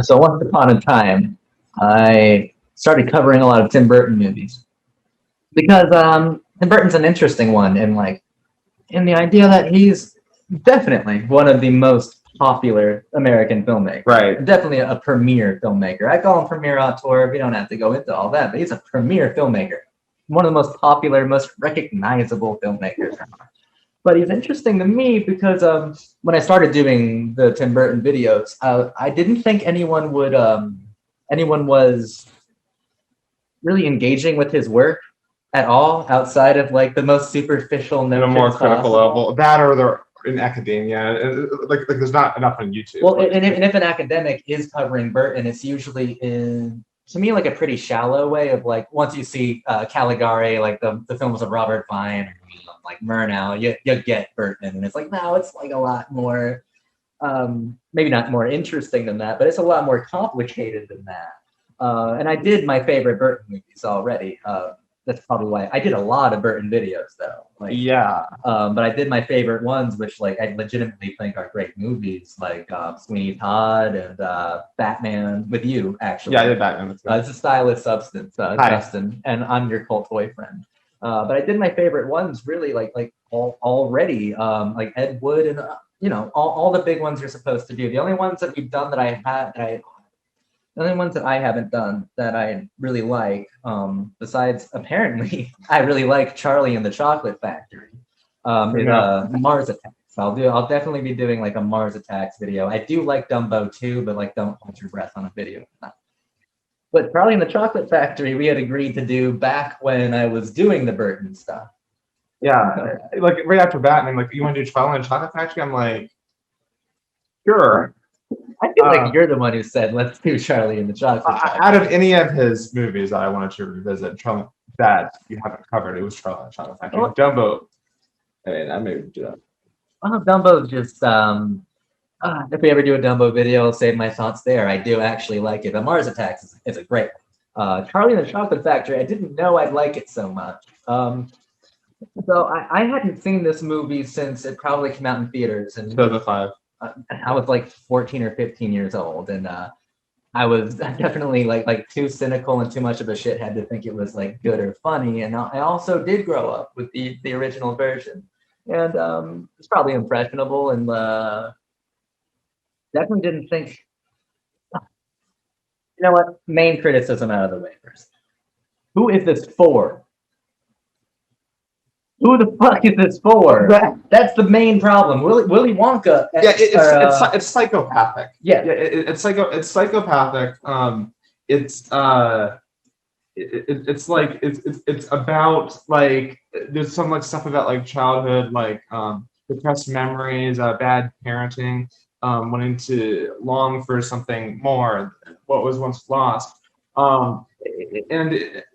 So once upon a time, I started covering a lot of Tim Burton movies because Tim Burton's an interesting one, and like in the idea that he's definitely one of the most popular American filmmakers. Right. Definitely a premier filmmaker. I call him premier auteur. We don't have to go into all that, but he's a premier filmmaker. One of the most popular, most recognizable filmmakers. But he's interesting to me because when I started doing the Tim Burton videos, I didn't think anyone was really engaging with his work at all outside of like the most superficial At a notions more critical possible. level, that or they're in academia, like there's not enough on YouTube. Well, and if an academic is covering Burton, it's usually in, to me, like a pretty shallow way of like, once you see Caligari, like the films of Robert Vine, or like Murnau, you get Burton. And it's like, no, it's like a lot more, maybe not more interesting than that, but it's a lot more complicated than that. And I did my favorite Burton movies already. That's probably why I did a lot of Burton videos, though. Like, Yeah. but I did my favorite ones, which like I legitimately think are great movies, like Sweeney Todd and Batman with you, actually. Yeah, I did Batman with you. It's a stylist substance, Hi. Justin, and I'm your cult boyfriend. But I did my favorite ones really like already, like Ed Wood and all the big ones you're supposed to do. The only ones that we've done the only ones that I haven't done that I really like, besides apparently I really like Charlie and the Chocolate Factory, is Mars Attacks. I'll definitely be doing like a Mars Attacks video. I do like Dumbo too, but like don't hold your breath on a video. But Charlie and the Chocolate Factory we had agreed to do back when I was doing the Burton stuff. Yeah, like right after Batman, like you want to do Charlie and the Chocolate Factory? I'm like, sure. I feel like you're the one who said let's do Charlie and the Chocolate Factory. Out of any of his movies that I wanted to revisit, Charlie, that you haven't covered, it was Charlie and the Chocolate Factory. Oh. Dumbo. I mean, I may do that. Well, Dumbo's just if we ever do a Dumbo video, I'll save my thoughts there. I do actually like it. But Mars Attacks is a great one. Charlie and the Chocolate Factory, I didn't know I'd like it so much. So I hadn't seen this movie since it probably came out in theaters. And 2005. I was like 14 or 15 years old. And I was definitely like too cynical and too much of a shithead to think it was like good or funny. And I also did grow up with the original version. And it's probably impressionable and definitely didn't think, you know what, main criticism out of the way first. Who is this for? Who the fuck is this for? That's the main problem. Willy Wonka. Yeah, it's psychopathic. Yeah, it's psychopathic. It's about like there's some like stuff about like childhood, like repressed memories, bad parenting, wanting to long for something more than what was once lost. And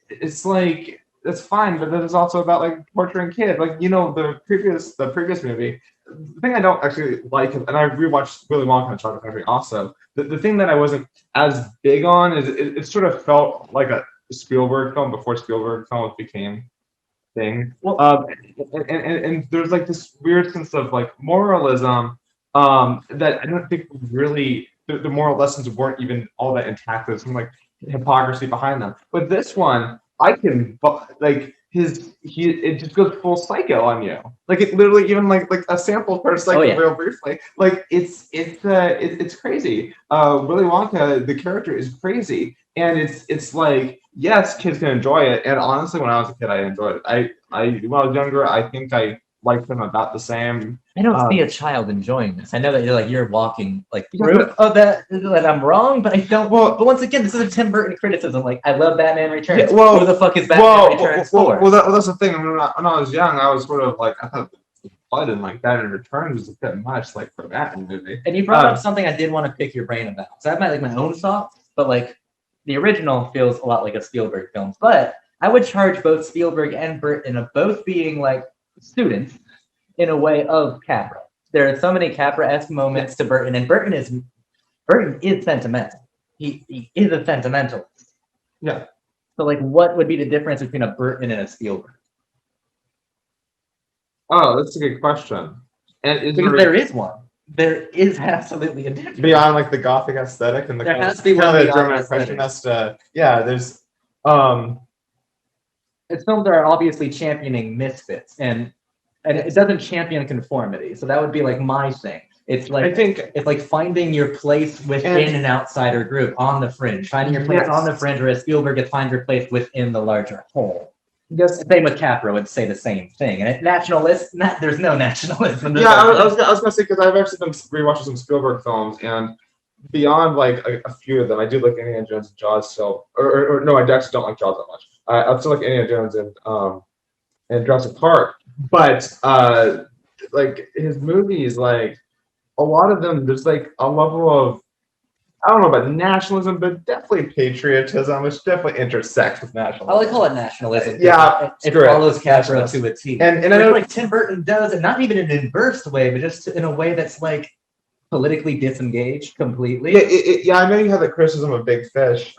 it's like that's fine, but then it's also about like torturing kids. Like the previous movie. The thing I don't actually like, and I rewatched Willy Wonka and Chocolate Factory also. The thing that I wasn't as big on is it sort of felt like a Spielberg film before Spielberg films became thing. Well, and there's like this weird sense of like moralism that I don't think really the moral lessons weren't even all that intact. There's some like hypocrisy behind them. But this one, I can like it just goes full psycho on you. Like it literally even like a sample for psycho real briefly. Like it's crazy. Willy Wonka, the character is crazy, and it's like yes, kids can enjoy it. And honestly, when I was a kid, I enjoyed it. I when I was younger, I think I liked them about the same. I don't see a child enjoying this. I know that you're walking like proof of that I'm wrong, but I don't. Well, but once again, this is a Tim Burton criticism. Like I love Batman Returns. Yeah, well, who the fuck is Batman Returns for? Well, that's the thing. I mean, when I was young, I was sort of like I thought blood and like Batman Returns was a bit much like for a Batman movie. And you brought up something I did want to pick your brain about. So I have my own thoughts, but like the original feels a lot like a Spielberg film. But I would charge both Spielberg and Burton of both being like students in a way of Capra. There are so many Capra-esque moments to Burton, and Burton is sentimental. He is a sentimentalist. Yeah. So like what would be the difference between a Burton and a Spielberg? Oh, that's a good question. And because there is one. there is absolutely a difference. Beyond like the Gothic aesthetic and the There kind has of, to be one the beyond German the aesthetic. impressionist. There's Its films are obviously championing misfits, and it doesn't champion conformity. So that would be like my thing. It's like I think it's like finding your place within an outsider group on the fringe, finding your place on the fringe, whereas Spielberg gets find your place within the larger whole. yes. Same with Capra would say the same thing. And there's no nationalism. Yeah, I was gonna say, because I've actually been rewatching some Spielberg films, and beyond like a few of them, I do like Indiana Jones and Jaws still, or no, I actually don't like Jaws that much. I still like Indiana Jones and Jurassic Park, but like his movies, like a lot of them, there's like a level of, I don't know about nationalism, but definitely patriotism, which definitely intersects with nationalism. I like call it nationalism. Yeah, it screw it. follows Capra to a T. And I know like Tim Burton does, and not even in an inverse way, but just in a way that's like politically disengaged completely. Yeah, I know you have the criticism of Big Fish.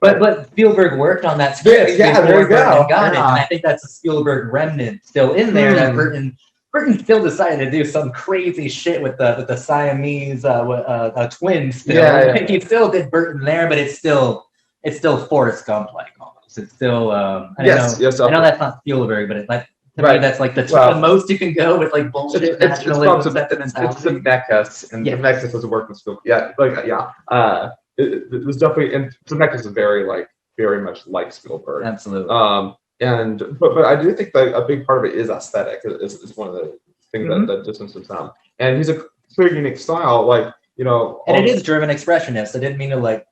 But Spielberg worked on that script. Yeah, there you Burton go. got it, Yeah. and I think that's a Spielberg remnant still in there. That Burton still decided to do some crazy shit with the Siamese twins. Still. Yeah. He still did Burton there, but it's still Forrest Gump like almost. It's still I know that's not Spielberg, but it's like to me that's like the most you can go with like bullshit nationalism. It's the Zemeckis, and Zemeckis doesn't work with Spielberg. It was definitely, and Zemeckis is very much like Spielberg. Absolutely. But I do think that a big part of it is aesthetic. Is one of the things that distances them. And he's a very unique style, like, you know. And it is German expressionist. I didn't mean to like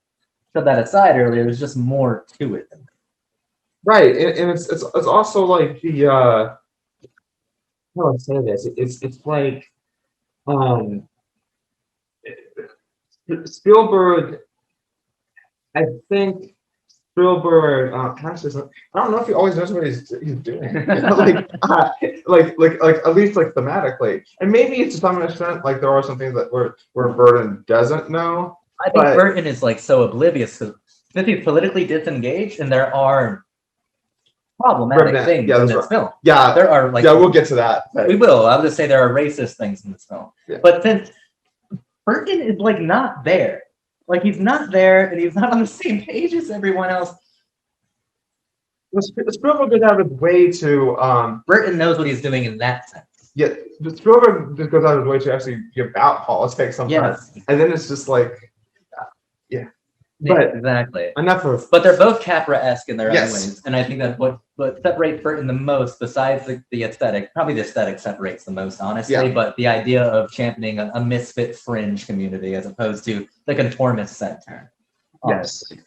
put that aside earlier. There's just more to it. Right, and it's also like the how do I say this? It's like Spielberg. I think Spielberg, I don't know if he always knows what he's doing. like at least like thematically, and maybe to some extent, like there are some things that where Burton doesn't know. I think Burton is like so oblivious because he's politically disengaged, and there are problematic things in this film. Yeah, there are like we'll get to that. We will. I would just say there are racist things in this film, but since Burton is like not there. Like he's not there, and he's not on the same page as everyone else. Spielberg goes out of his way to. Burton knows what he's doing in that sense. Yeah, Spielberg just goes out of his way to actually give out politics sometimes, and then it's just like, But exactly. Enough of. But they're both Capra-esque in their own ways, and I think that what separates Burton the most, besides the aesthetic, probably the aesthetic separates the most, honestly. But the idea of championing a misfit fringe community as opposed to the conformist center. Honestly.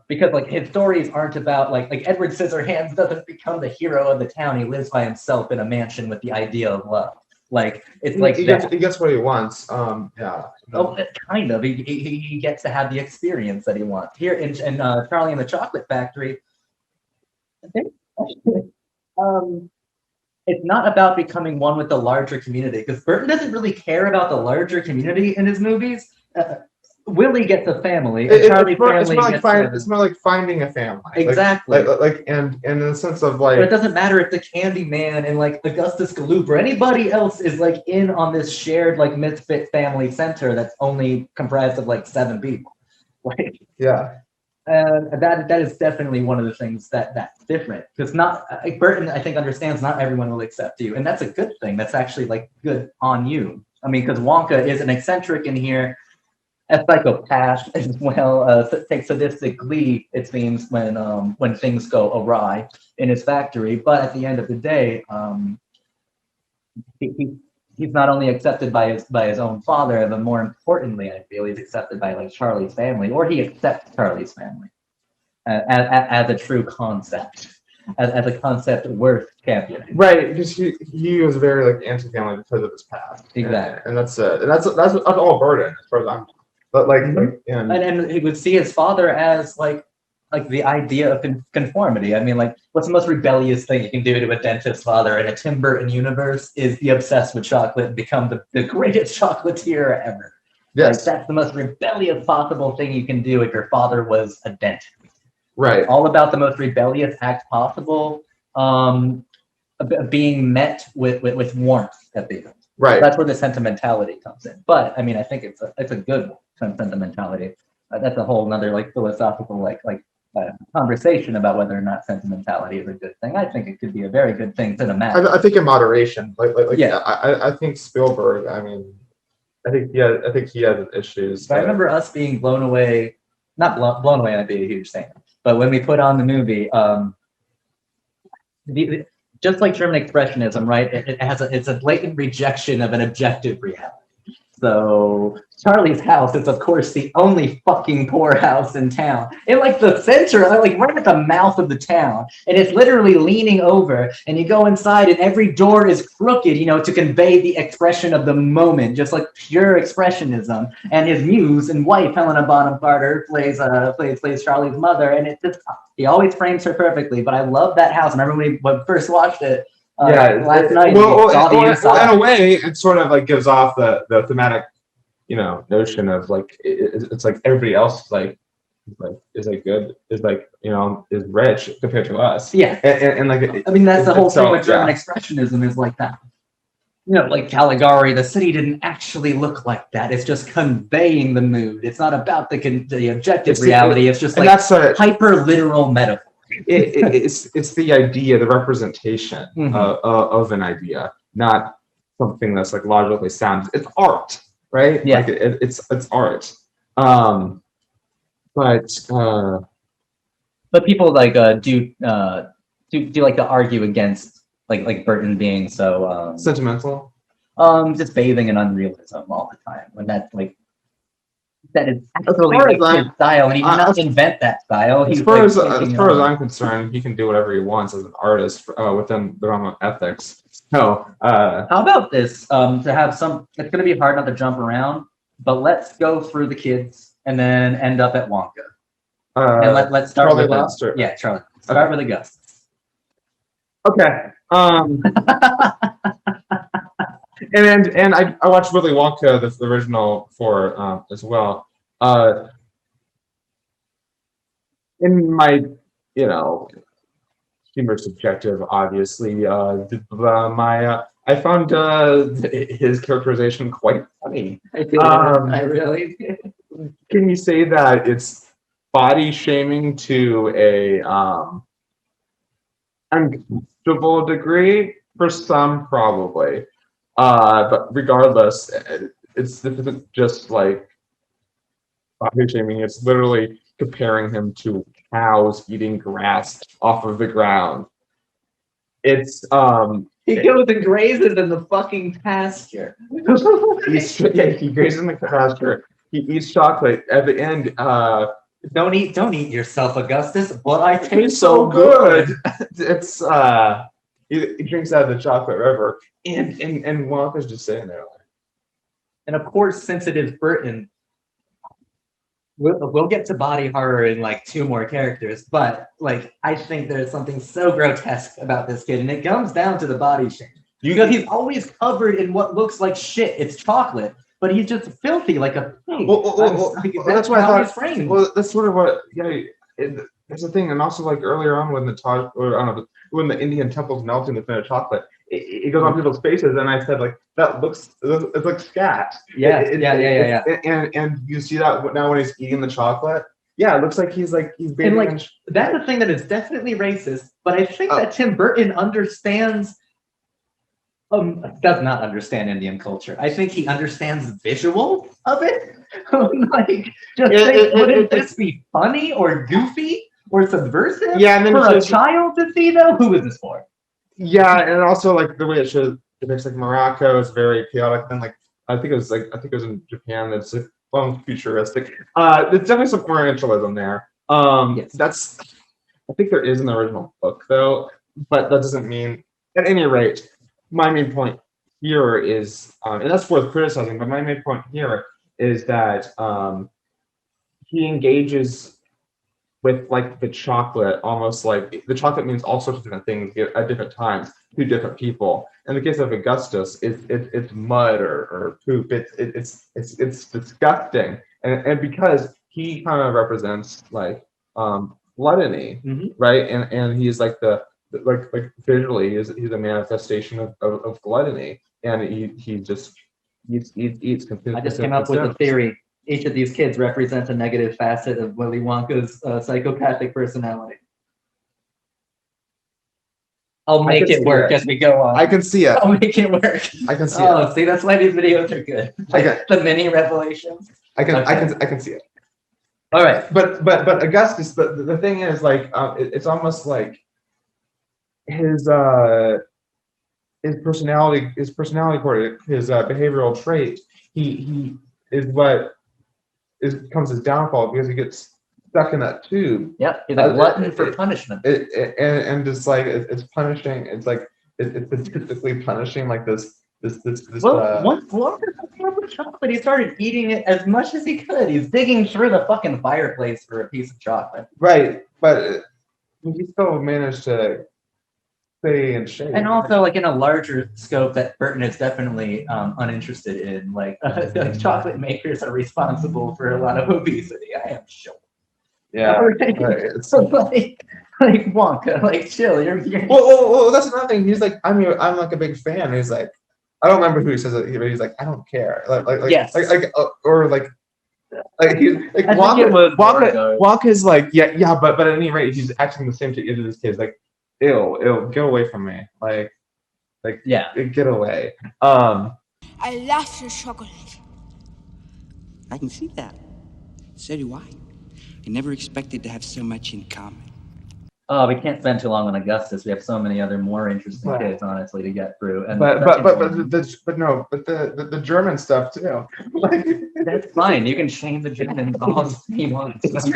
Because like his stories aren't about like Edward Scissorhands doesn't become the hero of the town. He lives by himself in a mansion with the idea of love. Like it's like he gets what he wants. Oh, kind of. He gets to have the experience that he wants. Here in Charlie and the Chocolate Factory, I think it's not about becoming one with the larger community, because Burton doesn't really care about the larger community in his movies. Willie gets a family, and Charlie's family it's more like finding a family. Exactly. And in the sense of like. But it doesn't matter if the Candy Man and like Augustus Gloop or anybody else is like in on this shared like misfit family center that's only comprised of like 7 people. Like that is definitely one of the things that's different, because not Burton I think understands not everyone will accept you, and that's a good thing. That's actually like good on you. I mean, because Wonka is an eccentric in here. A psychopath as well, takes sadistic glee, it seems, when things go awry in his factory. But at the end of the day, he's not only accepted by his own father, but more importantly, I feel he's accepted by like Charlie's family, or he accepts Charlie's family as a true concept, as a concept worth championing. Right, because he was very like anti-family because of his past. Exactly, and that's all Burton as far as I'm. But and he would see his father as like the idea of conformity. I mean, like, what's the most rebellious thing you can do to a dentist's father in a Tim Burton universe is be obsessed with chocolate and become the greatest chocolatier ever. Yes, like, that's the most rebellious possible thing you can do if your father was a dentist. Right. All about the most rebellious act possible, being met with warmth at the end. Right. That's where the sentimentality comes in. But I mean, I think it's a good sentimentality. That's a whole nother like philosophical conversation about whether or not sentimentality is a good thing. I think it could be a very good thing cinematically. I think in moderation. Yeah. I think Spielberg. I mean, I think he has issues. But I remember us being blown away. Not blown away. I'd be a huge fan. But when we put on the movie, just like German expressionism, right? It's a blatant rejection of an objective reality. So Charlie's house is, of course, the only fucking poor house in town. In like the center, like right at the mouth of the town, and it's literally leaning over. And you go inside, and every door is crooked, to convey the expression of the moment, just like pure expressionism. And his muse and wife, Helena Bonham Carter, plays Charlie's mother, and it just he always frames her perfectly. But I love that house. I remember when we first watched it. Last night. In a way, it sort of like gives off the thematic, notion of like it's like everybody else is good, is rich compared to us. Yeah, and like I mean that's the whole thing with German expressionism is like that. Like Caligari, the city didn't actually look like that. It's just conveying the mood. It's not about the objective reality. It's just like that's a hyper literal metaphor. It's the idea, the representation of an idea, not something that's like logically sound. It's art, right? Yeah. Like it's art. But people like do like to argue against like Burton being so sentimental, just bathing in unrealism all the time when that's like. That is actually his style, and he did not invent that style. As far as I'm concerned, he can do whatever he wants as an artist within the realm of ethics. So, how about this? To have some, it's going to be hard not to jump around, but let's go through the kids and then end up at Wonka. And let's start Charlie with Lobster. Yeah, Charlie. Start with Augustus. Okay. And I watched Willy Wonka, the original for as well. In my humor subjective, obviously. I found his characterization quite funny. I really did. Can you say that it's body shaming to a uncomfortable degree? For some, probably. But regardless, it's just like body shaming. It's literally comparing him to cows eating grass off of the ground. It's he goes and grazes in the fucking pasture. He grazes in the pasture. He eats chocolate at the end. Don't eat yourself, Augustus. But I taste so good. It's he drinks out of the chocolate river, and Wonka's just sitting there. And of course, since it is Burton, we'll get to body horror in like 2 more characters, but like I think there's something so grotesque about this kid, and it comes down to the body shaming. Because he's always covered in what looks like shit. It's chocolate, but he's just filthy like a pig. That's what I thought. Well, that's sort of what. Yeah, there's a thing, and also like earlier on when when the Indian temple's melting the thin of chocolate, it goes on people's faces, and I said like it looks scat. Yeah. And you see that now when he's eating the chocolate. Yeah, it looks like he's bathing. And like that's the thing that is definitely racist, but I think that Tim Burton understands. Does not understand Indian culture. I think he understands the visual of it. Wouldn't this be funny or goofy or subversive? Yeah, and then for a child to see though, who is this for? Yeah, and also like the way it shows, it makes like Morocco is very chaotic. And like I think it was in Japan. It's futuristic. There's definitely some Orientalism there. Yes. I think there is in the original book though, but that doesn't mean. At any rate. My main point here is, and that's worth criticizing, but my main point here is that he engages with like the chocolate, almost like the chocolate means all sorts of different things at different times to different people. In the case of Augustus, it's mud or poop. It's disgusting, and because he kind of represents like gluttony, right? And he's like like visually, he's a manifestation of gluttony. and he just eats I just came up with a theory. Each of these kids represents a negative facet of Willy Wonka's psychopathic personality. I'll make it work as we go on. I can see it. I'll make it work. I can see it. Oh, see, that's why these videos are good. The mini revelations. I can see it. All right, but Augustus. But the thing is, like, it's almost like his personality, his behavioral trait. He is what becomes his downfall because he gets stuck in that tube. Yep, he's a glutton for punishment. And it's like it's punishing. It's like it's statistically punishing like this. Well, once with chocolate, he started eating it as much as he could. He's digging through the fucking fireplace for a piece of chocolate. Right, but he still managed to stay in shape. And also, like in a larger scope, that Burton is definitely uninterested in. Like, chocolate makers are responsible for a lot of obesity. I am sure. Yeah, right. So like Wonka, like chill. You're... Well, that's another thing. He's like, I'm like a big fan. He's like, I don't remember who he says it, but he's like, I don't care. Yes. Wonka is like, yeah, but at any rate, he's acting the same to either of his kids. Like, ew, get away from me. Like, yeah, get away. I love your chocolate. I can see that. So do I. I never expected to have so much in common. Oh, we can't spend too long on Augustus. We have so many other more interesting kids, honestly, to get through. And but the German stuff too. Like, that's fine. You can shame the Germans all you want. It's just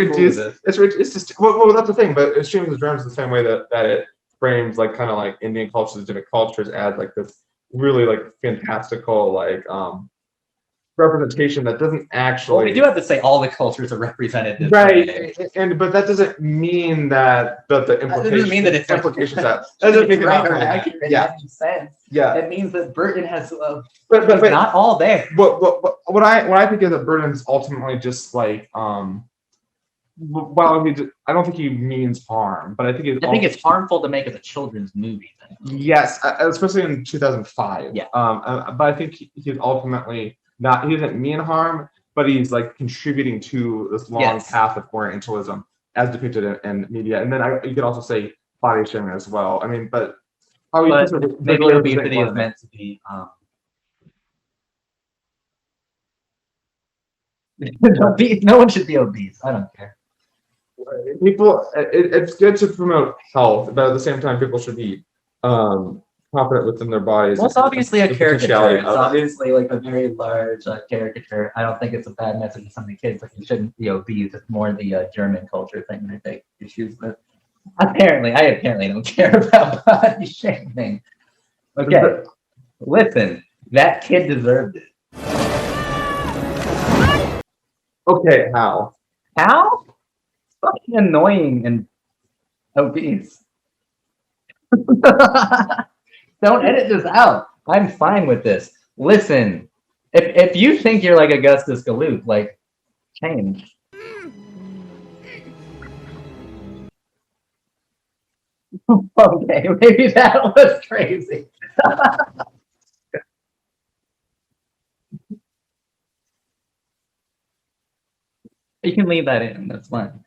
well, that's the thing. But it's shaming the Germans the same way that it frames like kind of like Indian cultures, different cultures as like this really like fantastical like representation that doesn't actually. Well, we do have to say all the cultures are represented this right, way. but that doesn't mean that the implications. It doesn't mean that it's implications that doesn't make it right or accurate in any sense. Yeah, it means that Burton has, but not all there. What I think is that Burton's ultimately just like well, I don't think he means harm, but I think it's harmful to make it a children's movie. Yes, especially in 2005. Yeah. But I think he's ultimately. He doesn't mean harm, but he's like contributing to this long path of Orientalism as depicted in media. And then you could also say body shaming as well. I mean, but maybe obesity is meant to be. No one should be obese. I don't care. People, it's good to promote health, but at the same time, people should be confident within their bodies. Well, it's obviously a caricature. It's obviously like a very large caricature. I don't think it's a bad message to some of the kids. Like, you shouldn't be obese. It's more the German culture thing that I take issues with. I apparently don't care about body shaming. Okay, listen, that kid deserved it. Okay, how? How? It's fucking annoying and obese. Don't edit this out. I'm fine with this. Listen, if you think you're like Augustus Gloop, like, change. Okay, maybe that was crazy. You can leave that in. That's fine.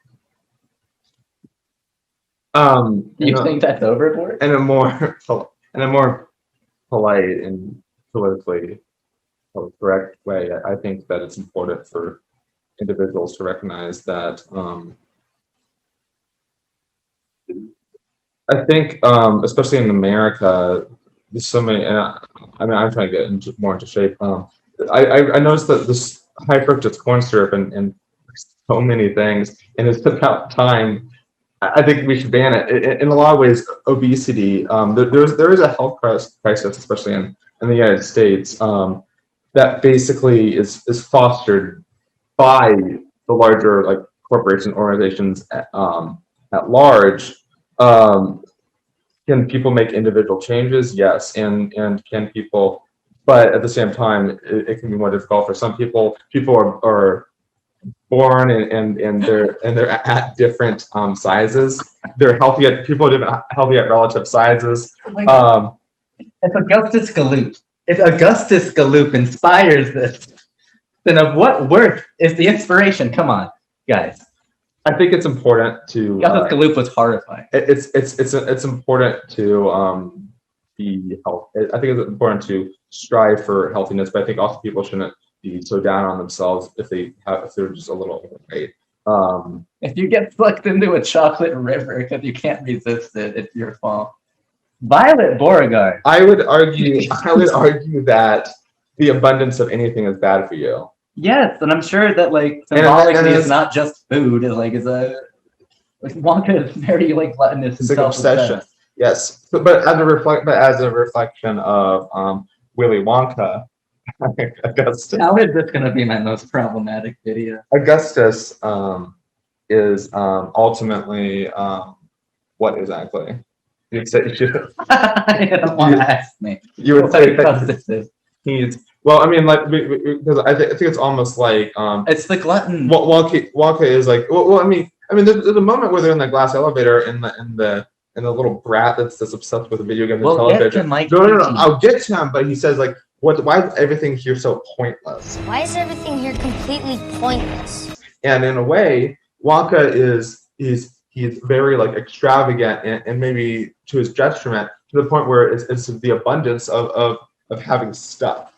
You think that's overboard? In a more polite and politically correct way, I think that it's important for individuals to recognize that. I think, especially in America, there's so many. And I'm trying to get more into shape. I noticed that this high fructose corn syrup and so many things, and it's about time. I think we should ban it. In a lot of ways, obesity. There is a health crisis, especially in the United States, that basically is fostered by the larger like corporation organizations at large. Can people make individual changes? Yes, and can people? But at the same time, it can be more difficult for some people. People are born and they're at different sizes. They're people are healthy at relative sizes. It's Augustus Gloop. If Augustus Gloop inspires this, then of what worth is the inspiration? Come on, guys. I think it's important to. Augustus Gloop was horrifying. It's important to be healthy. I think it's important to strive for healthiness, but I think also people shouldn't be so down on themselves if they're just a little overweight. If you get sucked into a chocolate river because you can't resist it, it's your fault. Violet Beauregarde. I would argue that the abundance of anything is bad for you. Yes, and I'm sure that like symbolically it's not just food. Wonka is very like gluttonous. It's like obsession. Yes, but as a reflection of Willy Wonka, Augustus. How is this going to be my most problematic video? Augustus is ultimately what exactly? You don't want to ask me. You would say Augustus is. He's well. I mean, like because I think it's almost like it's the glutton. Wonka is like well. I mean, there's a moment where they're in the glass elevator in the little brat that's obsessed with the video game and television. No. I'll get to him, but he says like, why is everything here so pointless? Why is everything here completely pointless? And in a way, Wonka he's very like extravagant and maybe to his detriment to the point where it's the abundance of having stuff.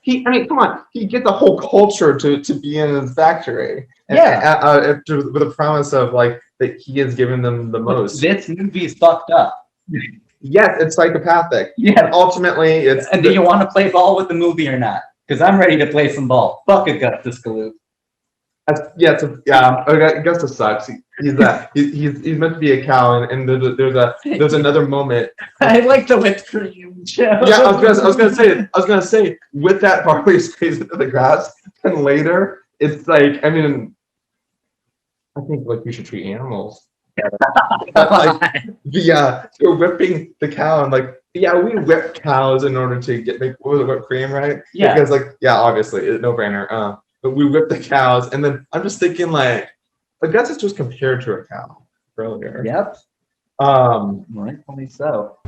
Come on, he get the whole culture to be in his factory. With the promise of like that he is giving them the most. This movie's fucked up. Yes, it's psychopathic. Yeah. And ultimately, it's. And do you want to play ball with the movie or not? Because I'm ready to play some ball. Fuck Augustus Gloop. Augustus sucks. He's meant to be a cow, and there's another moment. I like the whipped cream show. Yeah, I was gonna say with that barley squeezed into the grass, and later it's like I think like we should treat animals. You're whipping the cow and like we whip cows in order to make whipped cream, right? Yeah. Because obviously no brainer. But we whip the cows, and then I'm just thinking like Augustus was compared to a cow earlier. Yep. Rightfully so.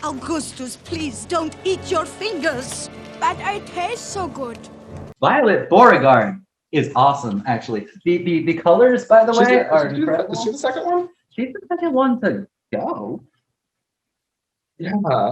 Augustus, please don't eat your fingers. But I taste so good. Violet Beauregarde is awesome, actually. The colors, by the way, are incredible. Is she the second one? She's the second one to go. Yeah.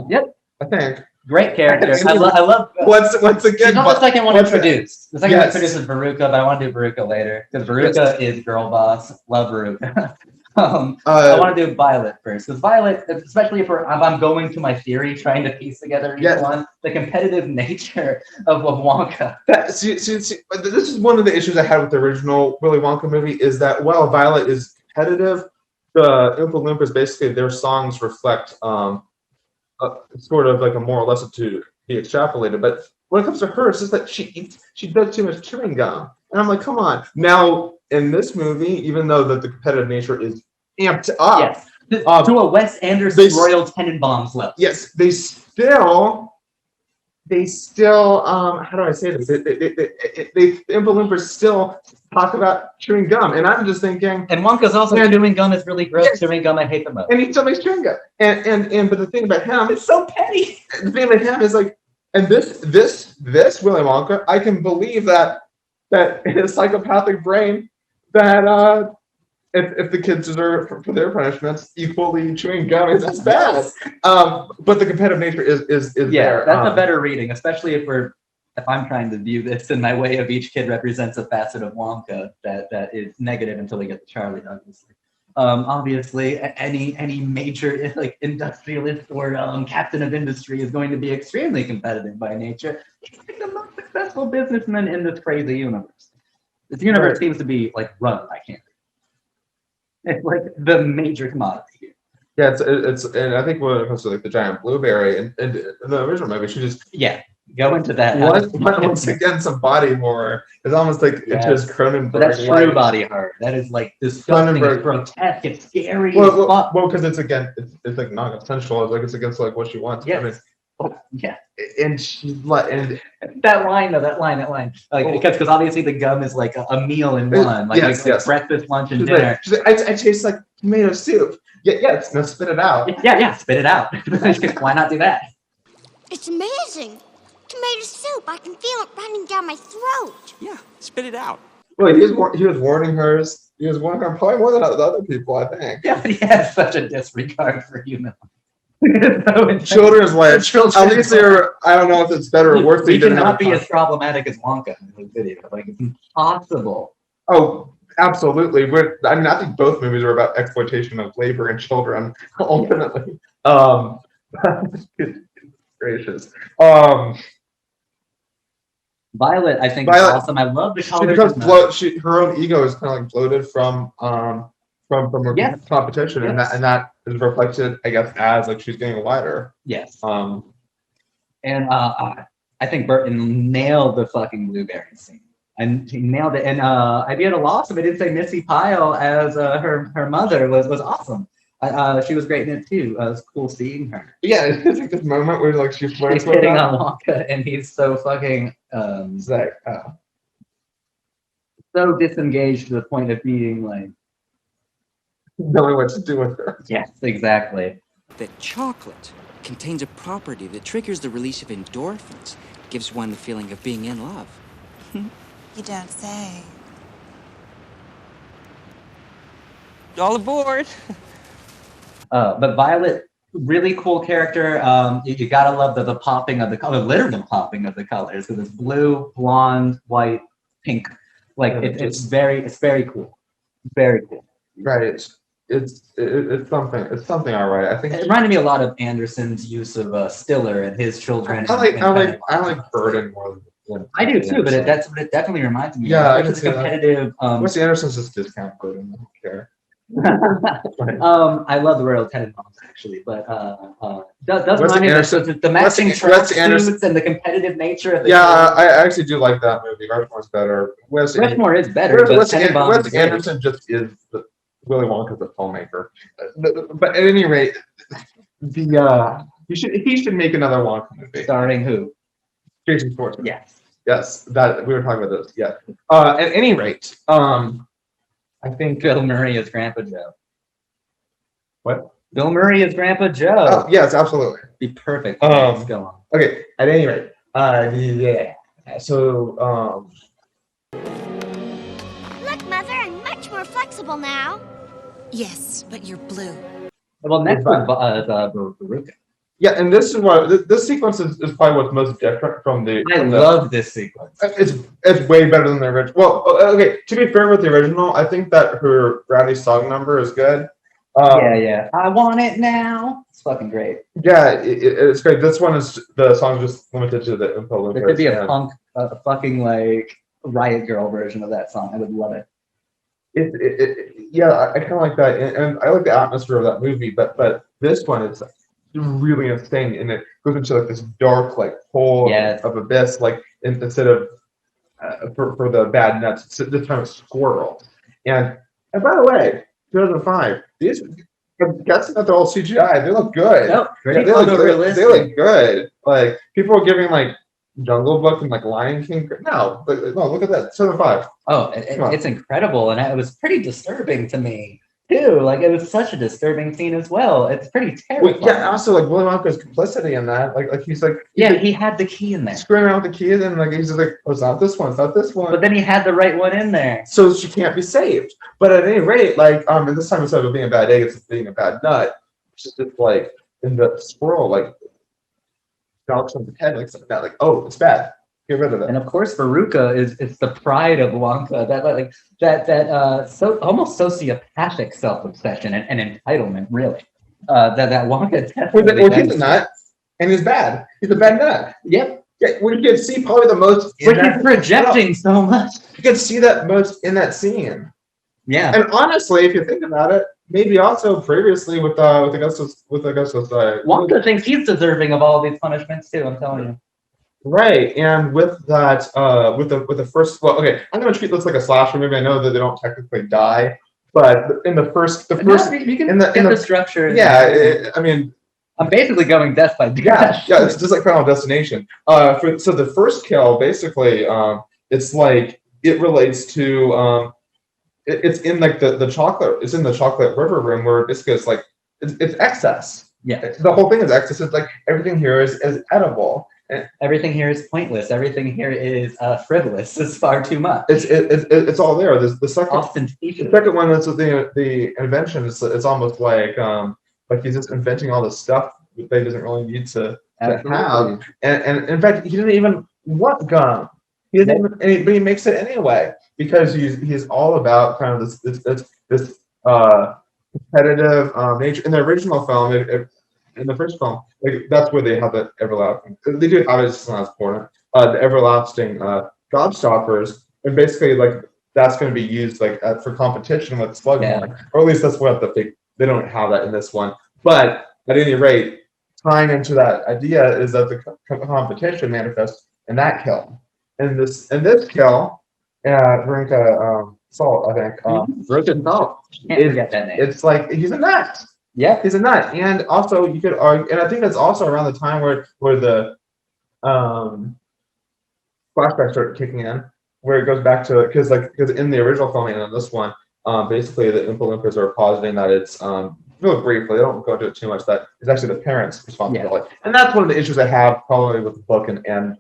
Yep. I think. Great character. I love. Once again, she's not the second one introduced. The second one introduced is Veruca, but I want to do Veruca later because Veruca is girl boss. Love Veruca. I want to do Violet first because Violet, especially if I'm going to my theory, trying to piece together each one, the competitive nature of Wonka. See, this is one of the issues I had with the original Willy Wonka movie is that while Violet is competitive, the Oompa Loompas basically their songs reflect sort of like a moral lesson to be extrapolated. But when it comes to her, it's just that she does too much chewing gum, and I'm like, come on. Now in this movie, even though the competitive nature is amped up, to a Wes Anderson Royal Tenenbaums level. Yes, they still how do I say this? The Oompa Loompas still talk about chewing gum, and I'm just thinking. And Wonka's also chewing gum is really gross. Yes. Chewing gum, I hate the most. And he still makes chewing gum. And but the thing about him, it's so petty. The thing about him is like, and this Willy Wonka, I can believe that in his psychopathic brain that if the kids deserve for their punishments equally chewing gum is as bad. But the competitive nature is there. That's a better reading, especially if I'm trying to view this in my way of each kid represents a facet of Wonka that is negative until we get to Charlie, obviously. Obviously, any major like industrialist or captain of industry is going to be extremely competitive by nature. He's like the most successful businessman in this crazy universe. This universe seems to be like run by candy. It's like the major commodity here. Yeah, it's and I think when it comes to like the giant blueberry and in the original movie, she just go into that. Once again, some body horror. It's almost like it's just Cronenberg. But that's true body horror. That is like disgusting, it's grotesque, it's scary. Well, because it's like non-consensual. It's like it's against like what she wants. Yes. And she's like, and that line, like because obviously the gum is like a meal in one, like breakfast, lunch, and dinner. She's like, I taste like tomato soup. Yeah, no, spit it out. Yeah, spit it out. Why not do that? It's amazing. Tomato soup. I can feel it running down my throat. Yeah, spit it out. Well, he was warning her. He was warning her probably more than other people, I think. Yeah, but he has such a disregard for human. So Children's life. Children's At least they're. I don't know if it's better or worse. We cannot be as problematic as Wonka in the video. Like, it's impossible. Oh, absolutely. I think both movies are about exploitation of labor and children. Ultimately, goodness gracious. Violet, I think, Violet, is awesome. I love the She colors. becomes her own ego is kind of like bloated from her Yes. competition, Yes. and that is reflected, I guess, as like she's getting lighter. Yes. Um, And I think Burton nailed the fucking blueberry scene. And he nailed it. And I'd be at a loss if I didn't say Missy Pyle as her mother was awesome. She was great in it too. It was cool seeing her. yeah, it's like this moment where like she's flirting He's with hitting him. on Wonka, and he's so fucking It's like, so disengaged to the point of being like, knowing what to do with her. yes, exactly. That chocolate contains a property that triggers the release of endorphins, gives one the feeling of being in love. You don't say. All aboard! But Violet, really cool character. You gotta love the popping of the color, literal popping of the colors. Because it's blue, blonde, white, pink. Like it's very cool. Very cool. Right. It's something all right. I think It reminded me a lot of Anderson's use of Stiller and his children. I like Burton more than I do too, but that's what it definitely reminds me. Yeah, I of. can It's see that. competitive. What's Anderson's just discount Burton? I don't care. I love the Royal Tenenbaums actually, but does Wes remind me of Anderson- the matching Wes Anderson- tracksuits and the competitive nature of the Yeah, I actually do like that movie. Rushmore's better. Rushmore is better, but Wes Tenenbaums is great. Anderson just is Willy Wonka's a filmmaker. But at any rate, he should make another Wonka movie. Starring who? Jason Schwartzman. Yes. Yes, that we were talking about this. Yeah. At any rate, I think Bill Murray is Grandpa Joe. What? Bill Murray is Grandpa Joe. Oh, yes, absolutely. Be perfect. Um, Let's go on. Okay. At any rate, yeah. So, Look, Mother, I'm much more flexible now. Yes, but you're blue. Well, next Goodbye. one is Veruca. yeah, and this is why this sequence is probably what's most different from the. I love this sequence. It's way better than the original. Well, okay. To be fair with the original, I think that her Brandy song number is good. Yeah. I want it now. It's fucking great. Yeah, it's great. This one is the song's just limited to the info. There could be a punk, a fucking like Riot Girl version of that song. I would love it. Yeah, I kind of like that, and I like the atmosphere of that movie. But this one is really insane, and it goes into like this dark like hole of abyss, like instead of for the bad nuts, this time it's squirrels. And by the way, 2005, these I'm guessing that they're all CGI. They look good. No, Yeah, they look good. Like people are giving like Jungle Book and like Lion King. No, look at that. 2005. Oh, it's incredible, and it was pretty disturbing to me too. Like it was such a disturbing scene as well. It's pretty terrifying. Well, yeah. Also, like Willy Wonka's complicity in that. Like he's like he had the key in there. Screwing around with the keys, and like he's just like, oh, it's not this one. It's not this one. But then he had the right one in there. So she can't be saved. But at any rate, like and this time instead of being a bad egg, it's being a bad nut. It's just like in the squirrel, like knocks on the head, like something like that. Like, oh, it's bad. Get rid of it. And of course, Veruca is the pride of Wonka. That so almost sociopathic self-obsession and entitlement, really. That Wonka definitely. Well, he's a nut, and he's bad. He's a bad nut. Yep. Yeah, when you can see probably the most. Which is projecting so much. You can see that most in that scene. Yeah. And honestly, if you think about it, maybe also previously with Augustus. Wonka thinks he's deserving of all these punishments too. I'm telling you. Right, and with that, with the first, well, okay, I'm gonna treat this like a slasher movie. I know that they don't technically die, but in the first, You can get the structure. Yeah, I mean, I'm basically going death by death. yeah, it's just like Final Destination. So the first kill, basically, it's like it relates to, it's in like the chocolate. It's in the chocolate river room where basically it's like it's excess. Yeah. The whole thing is excess. It's like everything here is edible. Everything here is pointless. Everything here is frivolous. It's far too much. It's all there. The second Ostentatious. the second one is the invention. It's almost like he's just inventing all this stuff that he doesn't really need to have. And in fact, he didn't even want gum. He doesn't even, but he makes it anyway because he's all about kind of this competitive nature. In the original film, in the first film, like that's where they have the everlasting. They do have it, it's not as important. The everlasting gobstoppers, and basically like that's going to be used like for competition with Slugmore, or at least that's what they don't have that in this one. But at any rate, tying into that idea is that the competition manifests in that kill. In this kill, Veruca Salt, I think. Veruca Salt. Can't forget that name. It's like he's a nut. Yeah, he's a nut, and also you could argue, and I think that's also around the time where the flashbacks start kicking in, where it goes back to because in the original film and in this one, basically the Oompa Loompas are positing that it's real briefly, they don't go into it too much, that it's actually the parents' responsibility, and that's one of the issues I have probably with the book and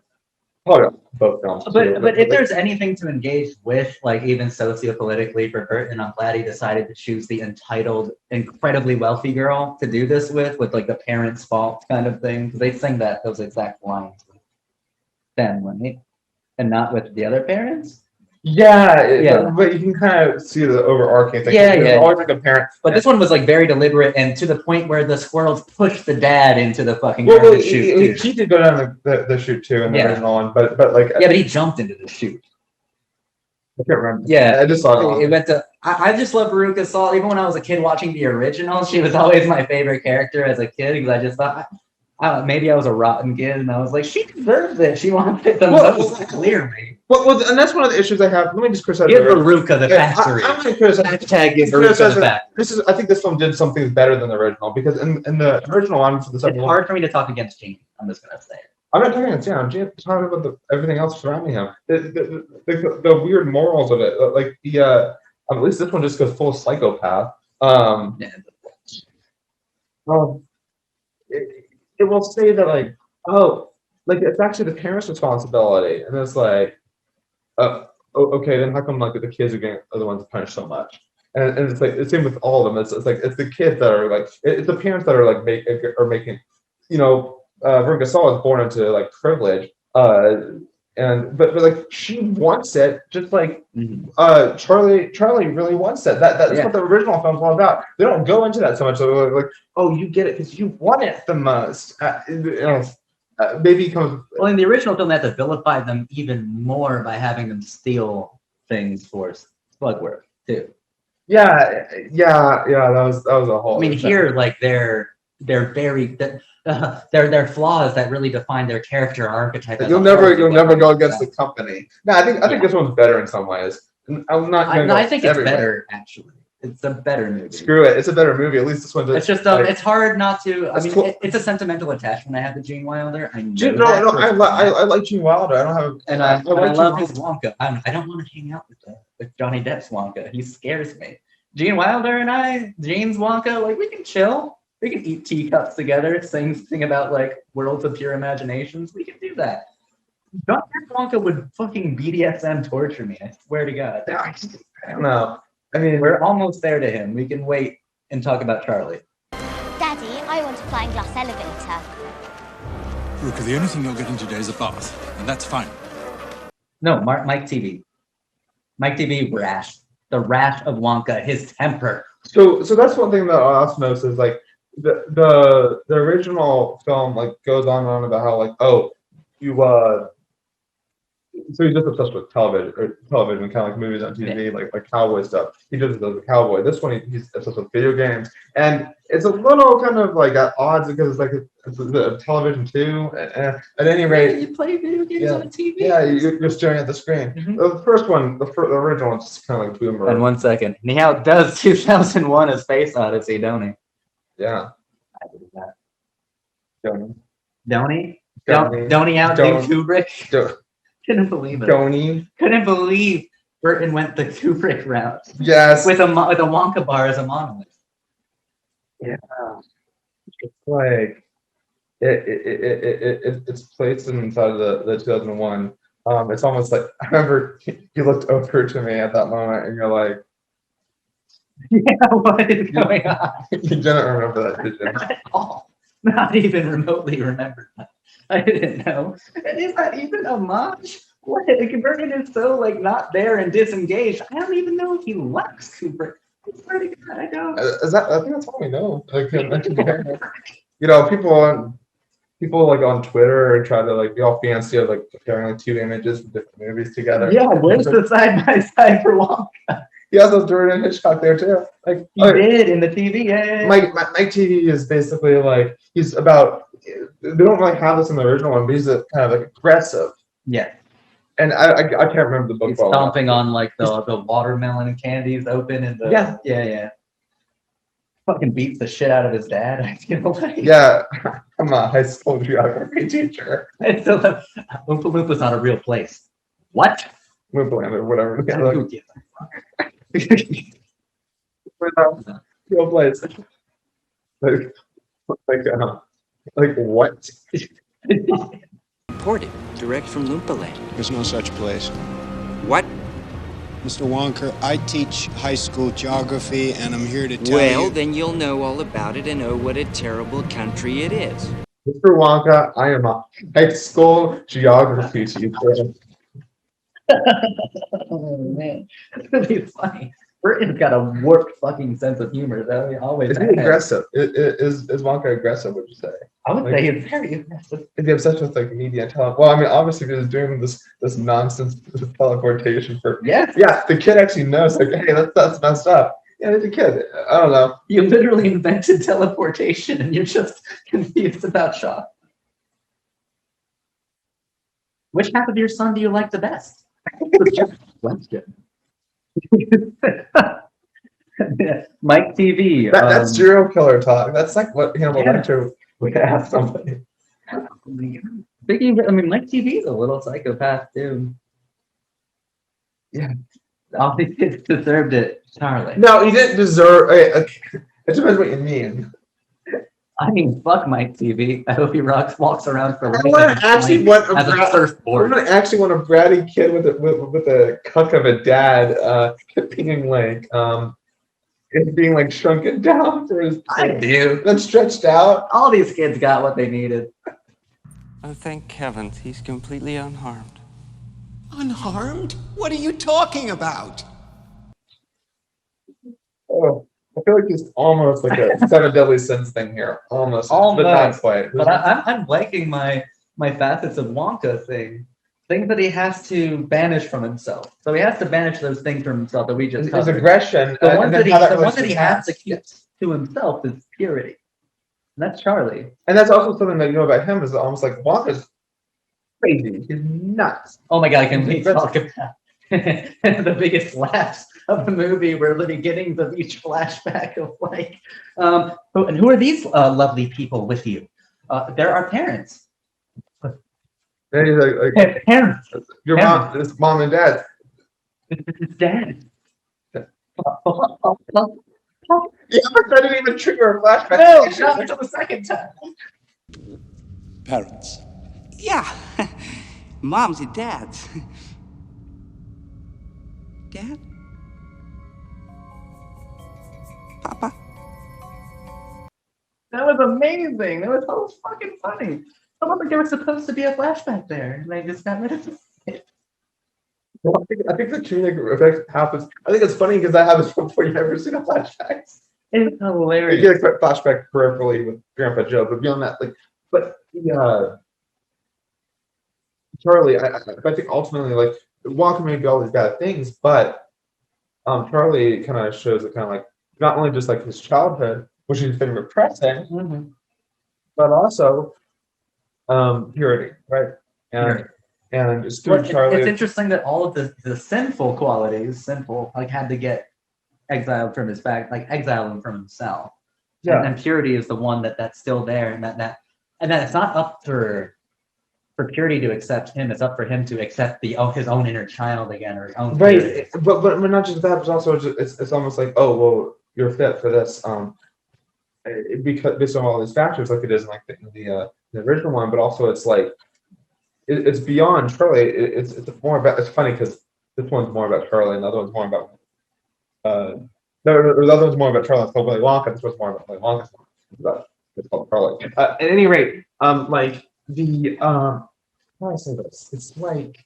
probably both films. But if there's anything to engage with, like even sociopolitically for Burton, I'm glad he decided to choose the entitled, incredibly wealthy girl to do this with like the parents' fault kind of thing. Because they sing those exact lines with them, right? And not with the other parents. Yeah. But you can kind of see the overarching thing. There's always like a parent. But this one was like very deliberate and to the point where the squirrels pushed the dad into the fucking chute. He did go down the chute too in the original one, but like but he jumped into the chute. I can't remember. Yeah, I just saw it went to. I just love Veruca Salt. Even when I was a kid watching the original, she was always my favorite character as a kid because I just thought. Maybe I was a rotten kid, and I was like, she deserves it. She wants it the most clearly. Well, and that's one of the issues I have. Let me just criticize. Give Veruca the factory. I'm going to criticize. Hashtag give Veruca the factory. I think this one did some things better than the original because in the original one for the second it's hard for me to talk against Gene. I'm just going to say it. I'm not talking against him. I'm talking about everything else surrounding him. The weird morals of it, like at least this one just goes full psychopath. It will say that like, oh, like it's actually the parents' responsibility, and it's like, okay, then how come like the kids are the ones punished so much? And it's like the same with all of them. It's like it's the kids that are like it's the parents that are like making, Veruca Salt is born into like privilege, but like she wants it, just like Charlie really wants it. That's what the original film's all about. They don't go into that so much. So like, oh, you get it because you want it the most. Maybe comes. Well, in the original film, they had to vilify them even more by having them steal things for Slugworth too. Yeah. That was a whole. I mean, here like they're very. They're flaws that really define their character archetype. You'll never go against the company. No, I think this one's better in some ways. I'm not. I think it's better actually. It's a better movie. Screw it. It's a better movie. At least this one. It's just it's hard not to. I mean, it's a sentimental attachment I have to Gene Wilder. I like Gene Wilder. I don't have. And I love his Wonka. I don't want to hang out with Johnny Depp's Wonka. He scares me. Gene Wilder and Gene's Wonka, like we can chill. We can eat teacups together, sing about like worlds of pure imaginations. We can do that. Dr. Wonka would fucking BDSM torture me. I swear to God. I don't know. I mean, we're almost there to him. We can wait and talk about Charlie. Daddy, I want a flying glass elevator. Veruca, the only thing you're getting today is a bath, and that's fine. No, Mike Teevee. Mike Teevee rash. The rash of Wonka, his temper. So that's one thing that I also notice is like the original film like goes on and on about how like, oh, you so he's just obsessed with television kind of like movies on TV, like cowboy stuff. He does the cowboy. This one he's obsessed with video games, and it's a little kind of like at odds because it's like it's a television too. At any rate, you play video games on a TV. Yeah, you're staring at the screen. Mm-hmm. The first one, the original one's just kind of like boomer. And 1 second, Nihao does 2001: A Space Odyssey, don't he? Yeah, I believe that. Don't he outdo Kubrick? Couldn't believe it. Couldn't believe Burton went the Kubrick route. Yes. With a Wonka bar as a monolith. Yeah. It's like it's placed inside of the 2001. It's almost like I remember you looked over to me at that moment and you're like, Yeah, what is going on? you didn't remember that, did you? Not at all. Not even remotely remember that. I didn't know. And is that even a homage? What? Like, Burton is so like not there and disengaged. I don't even know if he likes Cooper. I swear to God, I don't. I think that's all we know. Like, you know, people like on Twitter and try to like be all fancy of like comparing like two images from different movies together. Yeah, where's the side by side for Wonka? He also threw in Hitchcock there too. Like He did in the TV. Yeah. Mike Teevee is basically like he's about. They don't really have this in the original one, but he's a kind of like aggressive. Yeah. And I can't remember the book. He's stomping on like the watermelon candies open and the yeah. Fucking beats the shit out of his dad. I feel like. Yeah, I'm a high school geography teacher. I still have Oompa Loompa's not a real place. What? Wimpland or whatever. Yeah, Who gives a fuck? Real place. Like what? Imported direct from Loompa Land. There's no such place. What? Mr. Wonka, I teach high school geography, and I'm here to tell Well, you... then you'll know all about it and oh, what a terrible country it is. Mr. Wonka, I am a high school geography teacher. Oh man, that's really funny. Burton's got a warped fucking sense of humor that he always Is he has. aggressive? Is Wonka aggressive, would you say? I would Like, say he's very aggressive. Is he obsessed with like media and talent? Well, I mean, obviously, if he's doing this nonsense with teleportation for Yes. yeah, the kid actually knows. Like, hey, that's messed up. Yeah, he's a kid. I don't know. You literally invented teleportation and you're just confused about Shaw. Which half of your son do you like the best? Question. Mike TV. That's serial killer talk. That's like what Hannibal Lecter would ask somebody. Speaking of, I mean, Mike TV is a little psychopath too. Yeah. All these kids deserved it, Charlie. No, he didn't deserve. It depends what you mean. I mean, fuck Mike TV. I hope he walks around for life. I'm gonna actually want a bratty kid with a cuck of a dad, being like being like shrunken down for his. I do. Then stretched out. All these kids got what they needed. Oh, thank heavens, he's completely unharmed. Unharmed? What are you talking about? Oh, I feel like it's almost like a Seven Deadly Sins thing here. Almost, but not quite. But I'm liking my facets of Wonka thing. Things that he has to banish from himself. So he has to banish those things from himself that we just His covered. aggression. The one that he has to keep to himself is purity. And that's Charlie. And that's also something that you know about him is almost like Wonka's crazy. He's nuts. Oh my God, can we talk about the biggest laughs of the movie were the beginnings of each flashback of like, and who are these lovely people with you? They're our parents. And he's like Parents. your mom, this mom and dad. It's dad. Yeah, but that didn't even trigger a flashback. No, not until the second time. Parents. Yeah, moms and dads. Dad? Papa? That was amazing. That was so fucking funny. I don't think there was supposed to be a flashback there, and they just got rid of it. Well, I think the tuning effect happens. I think it's funny because that happens before you've ever seen a flashback. It's hilarious. You get a flashback peripherally with Grandpa Joe, but beyond that, like, but yeah, Charlie, I think ultimately, like, Wonka may be all these bad things, but Charlie kind of shows it kind of like not only just like his childhood, which he's been repressing, but also purity, right? And just through Charlie. It's interesting that all of the sinful qualities, like had to get exiled from his back, like exile him from himself. Yeah. And purity is the one that's still there, and that it's not up for purity to accept him. It's up for him to accept his own inner child again, or his own right. But not just that, but also it's almost like, oh well, you're fit for this. because based on all these factors, like it is in like the original one, but also it's like it's beyond Charlie. It's more about. It's funny because this one's more about Charlie, and the other one's more about the other one's more about Charlie. It's called Willy Wonka. This one's more about Willy Wonka. It's called Charlie. At any rate, like the how do I say this? It's like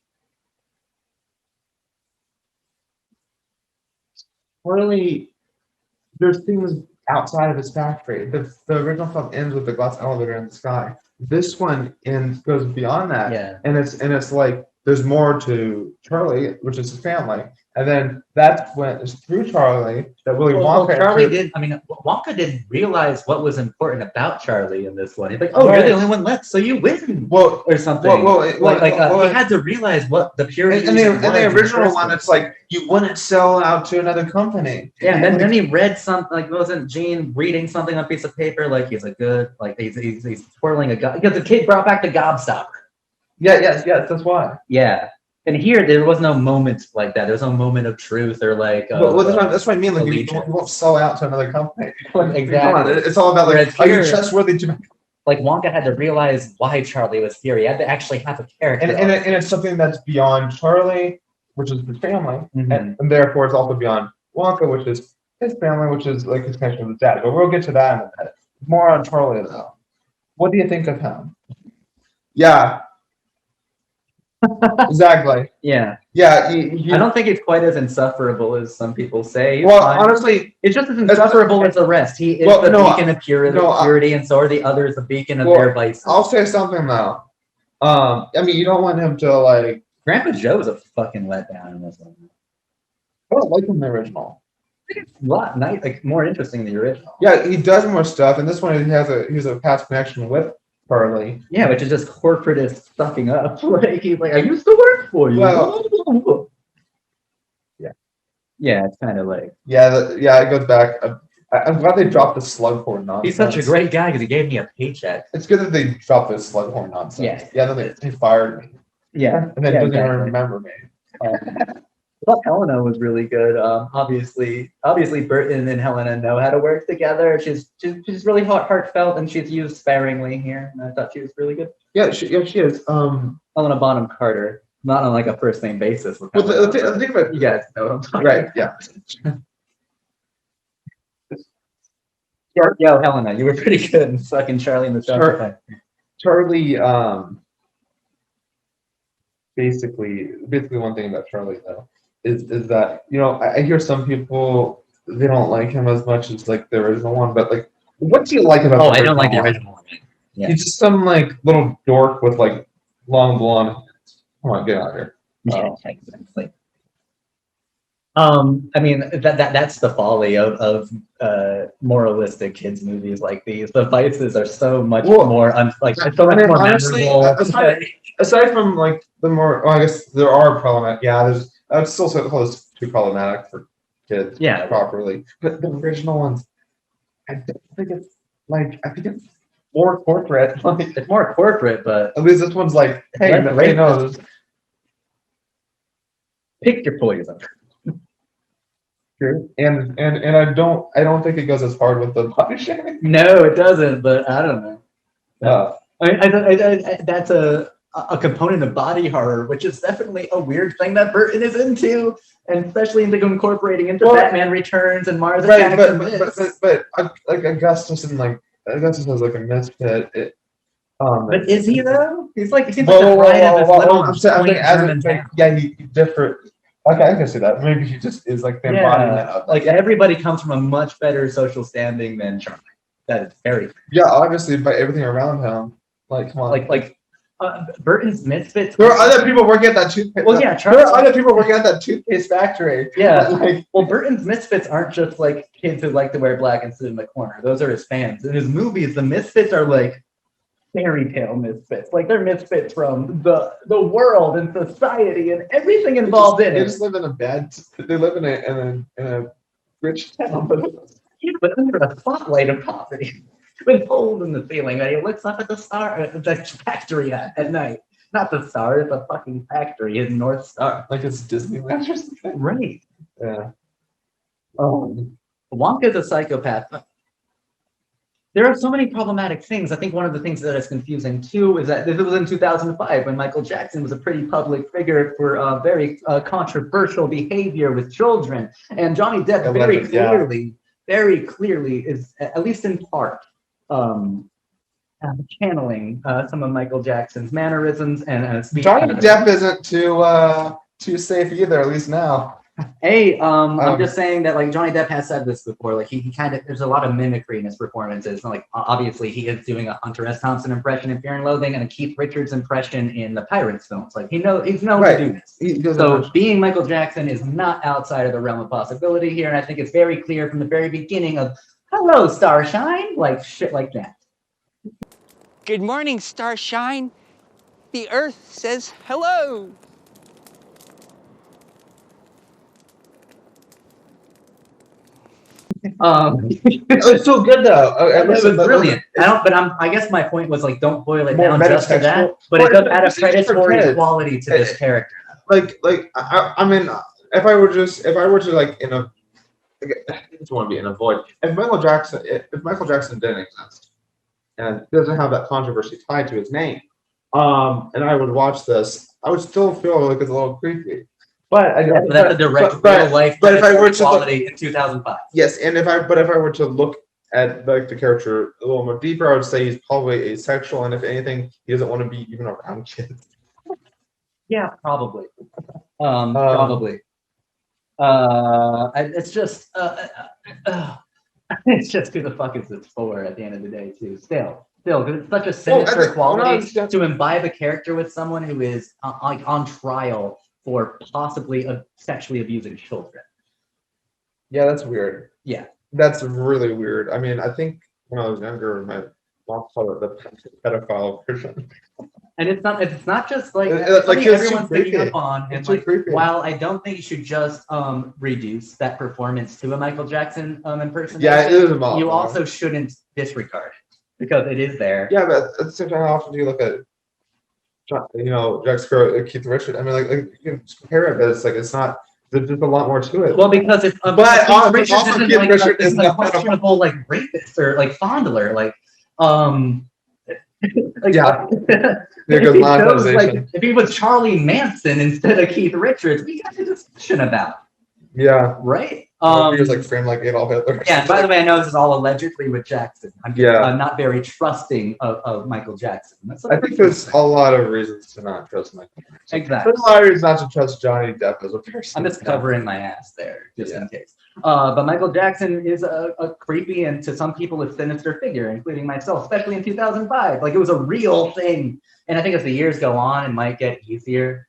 Charlie. There's things outside of his factory. The original film ends with the glass elevator in the sky. This one goes beyond that. Yeah. And it's like there's more to Charlie, which is his family. And then that's when it's through Charlie that Willy Wonka. Wonka didn't realize what was important about Charlie in this one. He's like, oh, you're the only one left, so you win. Well, or something. He had to realize what the purity. In the original one, it's like you wouldn't sell out to another company. Yeah, and then he read something, like, wasn't Gene reading something on a piece of paper? Like, he's a good, like, he's twirling a because the kid brought back the gobstopper. Yes, that's why. Yeah. And here, there was no moment like that. There was no moment of truth or like. That's what I mean. Like, you won't sell out to another company. Exactly. It's all about like, are you trustworthy to? Like, Wonka had to realize why Charlie was here. He had to actually have a character. And it's something that's beyond Charlie, which is his family, and therefore it's also beyond Wonka, which is his family, which is like his connection with his dad. But we'll get to that in a minute. More on Charlie though. What do you think of him? Yeah. Exactly. Yeah. I don't think it's quite as insufferable as some people say. Honestly, it's just as insufferable as the rest. He is the beacon of purity, and so are the others the beacon of their vices. I'll say something though. I mean, you don't want him to like. Grandpa Joe's a fucking letdown in this one. I don't like him in the original. I think it's a lot nice, like more interesting than the original. Yeah, he does more stuff, and this one he has a past connection with Charlie. Yeah, which is just corporatist sucking up. Like he's like, I used to work for you. Well, yeah, it's kind of like it goes back. I'm glad they dropped the Slughorn nonsense. He's such a great guy because he gave me a paycheck. It's good that they dropped this Slughorn nonsense. Then they fired me. Yeah, and then doesn't even remember me. I thought Helena was really good. Obviously, Burton and Helena know how to work together. She's really heartfelt, and she's used sparingly here. And I thought she was really good. Yeah, she is. Helena Bonham Carter, not on like a first name basis. Well, the thing about you guys know what I'm talking about. Yeah. Yo, Helena, you were pretty good in sucking Charlie in the Chocolate Factory. Charlie, basically one thing about Charlie though is that, you know, I hear some people, they don't like him as much as like the original one, but like, what do you like about? Oh, I don't like the original one. Yeah. He's just some like little dork with like long blonde hair. Come on, get out of here. Yeah, exactly. I mean that's the folly of moralistic kids movies like these. The vices are so much more memorable. Aside from like the more, I guess there are problematic. Yeah, I would still say it's too problematic for kids. Yeah, properly. But the original ones, I think it's more corporate. Like, it's more corporate, but at least this one's like, hey, no, pick your poison. True. And I don't think it goes as hard with the body shaming. No, it doesn't. But I don't know. I that's a component of body horror, which is definitely a weird thing that Burton is into, and especially into incorporating into Batman Returns and Mars Attacks. But like Augustus has like a misfit. But is he though? He's like, he seems like the pride of this little yeah, he's different. Okay, I can see that. Maybe he just is like the embodiment of like everybody comes from a much better social standing than Charlie. That is very obviously by everything around him. Like come on. Burton's Misfits. There are other people working at that toothpaste. Well, yeah, there are other people working at that toothpaste factory. Yeah. Burton's Misfits aren't just like kids who like to wear black and sit in the corner. Those are his fans. In his movies, the Misfits are like fairy tale misfits. Like they're misfits from the world and society and everything involved in it. They just live in they live in a rich town, but under a spotlight of poverty. With holes in the ceiling that he looks up at the star, the factory at night. Not the star, it's a fucking factory, his North Star. Like it's Disneyland or something. There are so many problematic things. I think one of the things that is confusing too is that this was in 2005 when Michael Jackson was a pretty public figure for very controversial behavior with children, and Johnny Depp very clearly is, at least in part, channeling some of Michael Jackson's mannerisms and speech. Johnny Depp isn't too safe either, at least now. Hey, I'm just saying that like Johnny Depp has said this before. Like he kind of there's a lot of mimicry in his performances. Like obviously he is doing a Hunter S. Thompson impression in Fear and Loathing and a Keith Richards impression in the Pirates films. Like he's known to do this. So being Michael Jackson is not outside of the realm of possibility here, and I think it's very clear from the very beginning of "Hello, Starshine," like shit like that. Good morning, Starshine. The Earth says hello. It's so good though. It was brilliant. I guess my point was like, don't boil it down just to that, but it does add a predatory quality to this character. I mean, if I were to like I just want to be in a void. If Michael Jackson didn't exist and doesn't have that controversy tied to his name, and I would watch this, I would still feel like it's a little creepy. But that's a direct real life. But if I were to quality in 2005, yes, and if I were to look at like the character a little more deeper, I would say he's probably asexual, and if anything, he doesn't want to be even around kids. Yeah, probably. Probably. It's just it's just who the fuck is this for at the end of the day too. Still, because it's such a sinister quality to imbibe a character with someone who is on trial for possibly sexually abusing children. Yeah, that's weird. Yeah, that's really weird. I mean, I think when I was younger, my mom called it the pedophile version. And it's not just like everyone's picking up on. And like, while I don't think you should just reduce that performance to a Michael Jackson impersonation, yeah, it is a model. You also shouldn't disregard it because it is there. Yeah, but at the same time, how often do you look at Jack Sparrow, Keith Richards? I mean, like you can compare it, but it's like it's not. There's just a lot more to it. Well, because if Keith Richards isn't like a questionable like rapist or like fondler, like yeah. If he was Charlie Manson instead of Keith Richards, we got a discussion about. Yeah. Right. He was like framed like Adolf Hitler. Yeah. By the way, I know this is all allegedly with Jackson. I'm not very trusting of Michael Jackson. I think there's a lot of reasons to not trust Michael Jackson. Exactly. There's a lot of reasons not to trust Johnny Depp as a person. I'm just covering my ass there, just in case. But Michael Jackson is a creepy and to some people a sinister figure, including myself, especially in 2005. Like it was a real thing. And I think as the years go on, it might get easier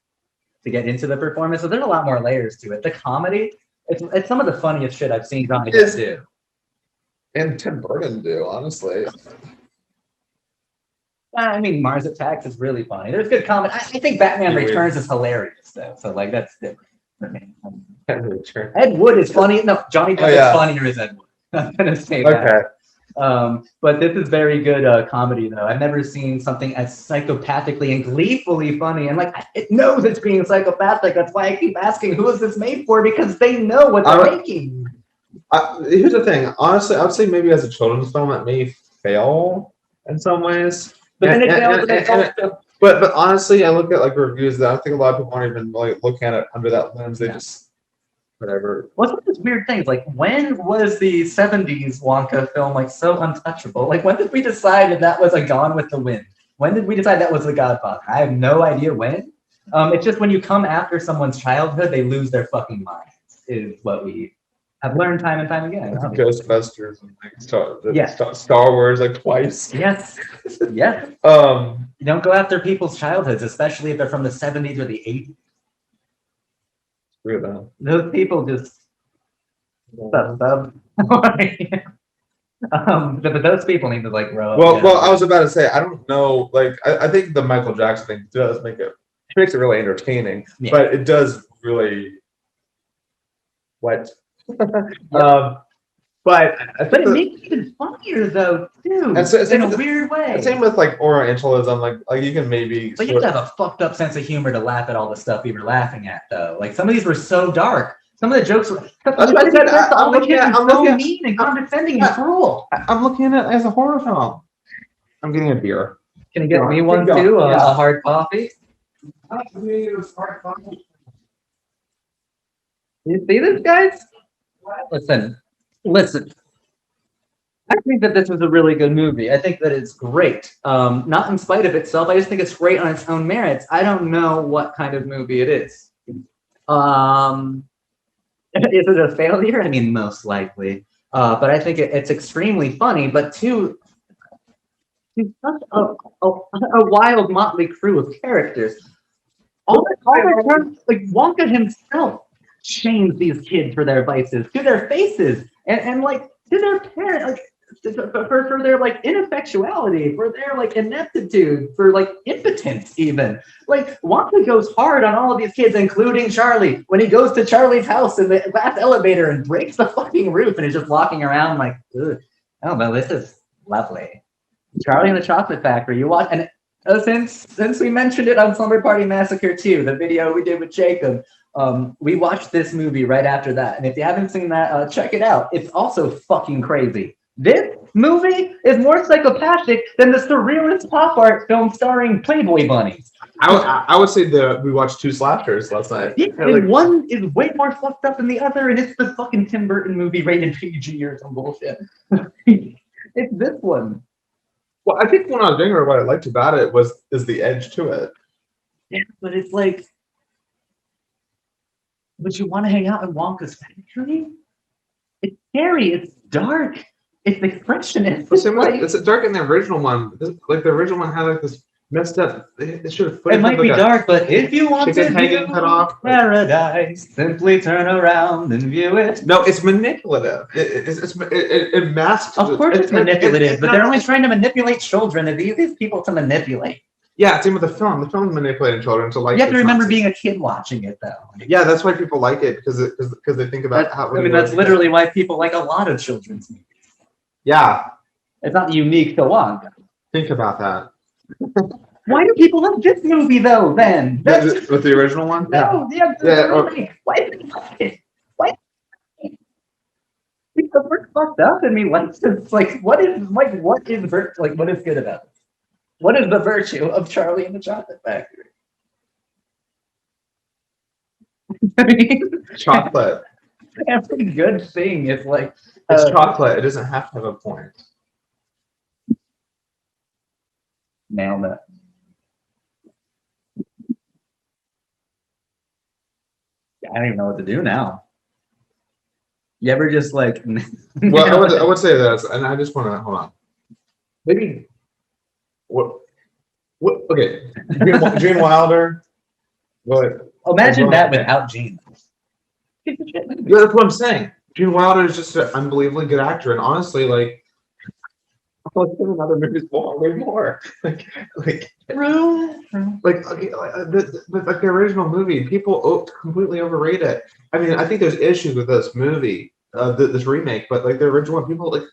to get into the performance. So there's a lot more layers to it. The comedy, it's some of the funniest shit I've seen Johnny Depp do. And Tim Burton do, honestly. I mean, Mars Attacks is really funny. There's good comedy. I think Batman Returns is hilarious, though. So, like, that's different. Ed Wood is funny. No, Johnny Depp is funnier as Ed Wood. I'm going to say that. But this is very good comedy, though. I've never seen something as psychopathically and gleefully funny. And, like, it knows it's being psychopathic. That's why I keep asking, who is this made for? Because they know what they're making. Here's the thing. Honestly, I would say maybe as a children's film, it may fail in some ways. But then but honestly, I look at like reviews that I think a lot of people aren't even like looking at it under that lens. They just whatever. What's with these weird things? Like, when was the 70s Wonka film like so untouchable? Like, when did we decide that was a Gone with the Wind? When did we decide that was The Godfather? I have no idea when. It's just when you come after someone's childhood, they lose their fucking minds, is what we have learned time and time again. Ghostbusters and like Star Wars like twice. Yes. Yes. You don't go after people's childhoods, especially if they're from the 70s or the 80s. Screw them. Those people just but those people need to like grow up. Well, I was about to say I don't know. Like I think the Michael Jackson thing does makes it really entertaining, but it does really but it makes it even funnier though too, in a weird way. Same with like Orientalism, like you can maybe. But you have to have a fucked up sense of humor to laugh at all the stuff we were laughing at, though. Like some of these were so dark. Some of the jokes were. That's what I said. I'm looking at. I'm so looking at. mean and condescending and cruel. I'm looking at it as a horror film. I'm getting a beer. Can you get me one Keep going. too? Yeah. A hard coffee. You see this, guys? Listen. I think that this was a really good movie. I think that it's great. Not in spite of itself. I just think it's great on its own merits. I don't know what kind of movie it is. Is it a failure? I mean, most likely. But I think it's extremely funny. But he's such a wild motley crew of characters. All the time, like Wonka himself shames these kids for their vices to their faces and like to their parents, like for their like ineffectuality, for their like ineptitude, for like impotence even. Like Wonka goes hard on all of these kids, including Charlie, when he goes to Charlie's house in the last elevator and breaks the fucking roof and is just walking around like, ugh, oh well, this is lovely. Charlie and the Chocolate Factory. You watch, and since we mentioned it on Slumber Party Massacre 2, the video we did with Jacob, we watched this movie right after that. And if you haven't seen that, check it out. It's also fucking crazy. This movie is more psychopathic than the surrealist pop art film starring Playboy bunnies. I would say we watched two slashers last night. Yeah, and one is way more fucked up than the other, and it's the fucking Tim Burton movie rated PG or some bullshit. It's this one. Well, I think when I was younger, what I liked about it is the edge to it. Yeah, but it's like, would you want to hang out in Wonka's factory? It's scary. It's dark. It's expressionist. It's dark in the original one. Like the original one had like this messed up. It should have. It might be dark, but if you want to view cut off paradise, simply turn around and view it. No, it's manipulative. It masks. Of course, it's manipulative, but they're only trying to manipulate children. And these people to manipulate. Yeah, same with the film. The film's manipulating children to like. You have to remember being a kid watching it, though. Yeah, that's why people like it because they think about how. I mean, that's literally why people like a lot of children's movies. Yeah, it's not unique to Wonka. Think about that. Why do people love this movie though? Then with the original one? No, yeah. Why? It's the first fucked up in me. It's like what is good about it? What is the virtue of Charlie and the Chocolate Factory? I mean, chocolate. Every good thing is like it's chocolate. It doesn't have to have a point. Nailed it. I don't even know what to do now. You ever just like? Well, I would say this, and I just want to hold on. Maybe what? Okay, Gene Wilder. What? Imagine that without Gene. Yeah, that's what I'm saying. Gene Wilder is just an unbelievably good actor, and honestly, like, I'll see another movie's way more. Like the original movie, people completely overrate it. I mean, I think there's issues with this movie, this remake, but like the original one, people like,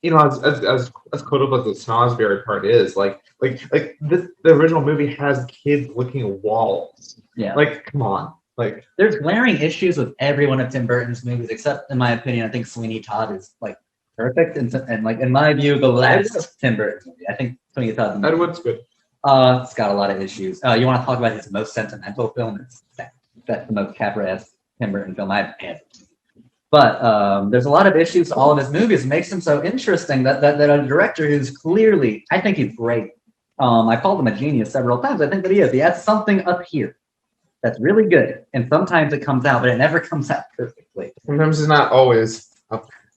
you know, as quotable as the Snosberry part is, the original movie has kids looking at walls. Yeah, like come on. Like, there's glaring issues with every one of Tim Burton's movies, except in my opinion, I think Sweeney Todd is like perfect and like in my view, the last Tim Burton movie. I think Sweeney Todd. Ed Wood's good. It's got a lot of issues. You want to talk about his most sentimental film? That's the most Capra-esque Tim Burton film I've ever seen. But there's a lot of issues to all of his movies. It makes him so interesting that a director who's clearly, I think he's great. I called him a genius several times. I think that he is. He has something up here that's really good, and sometimes it comes out, but it never comes out perfectly. Sometimes it's not always.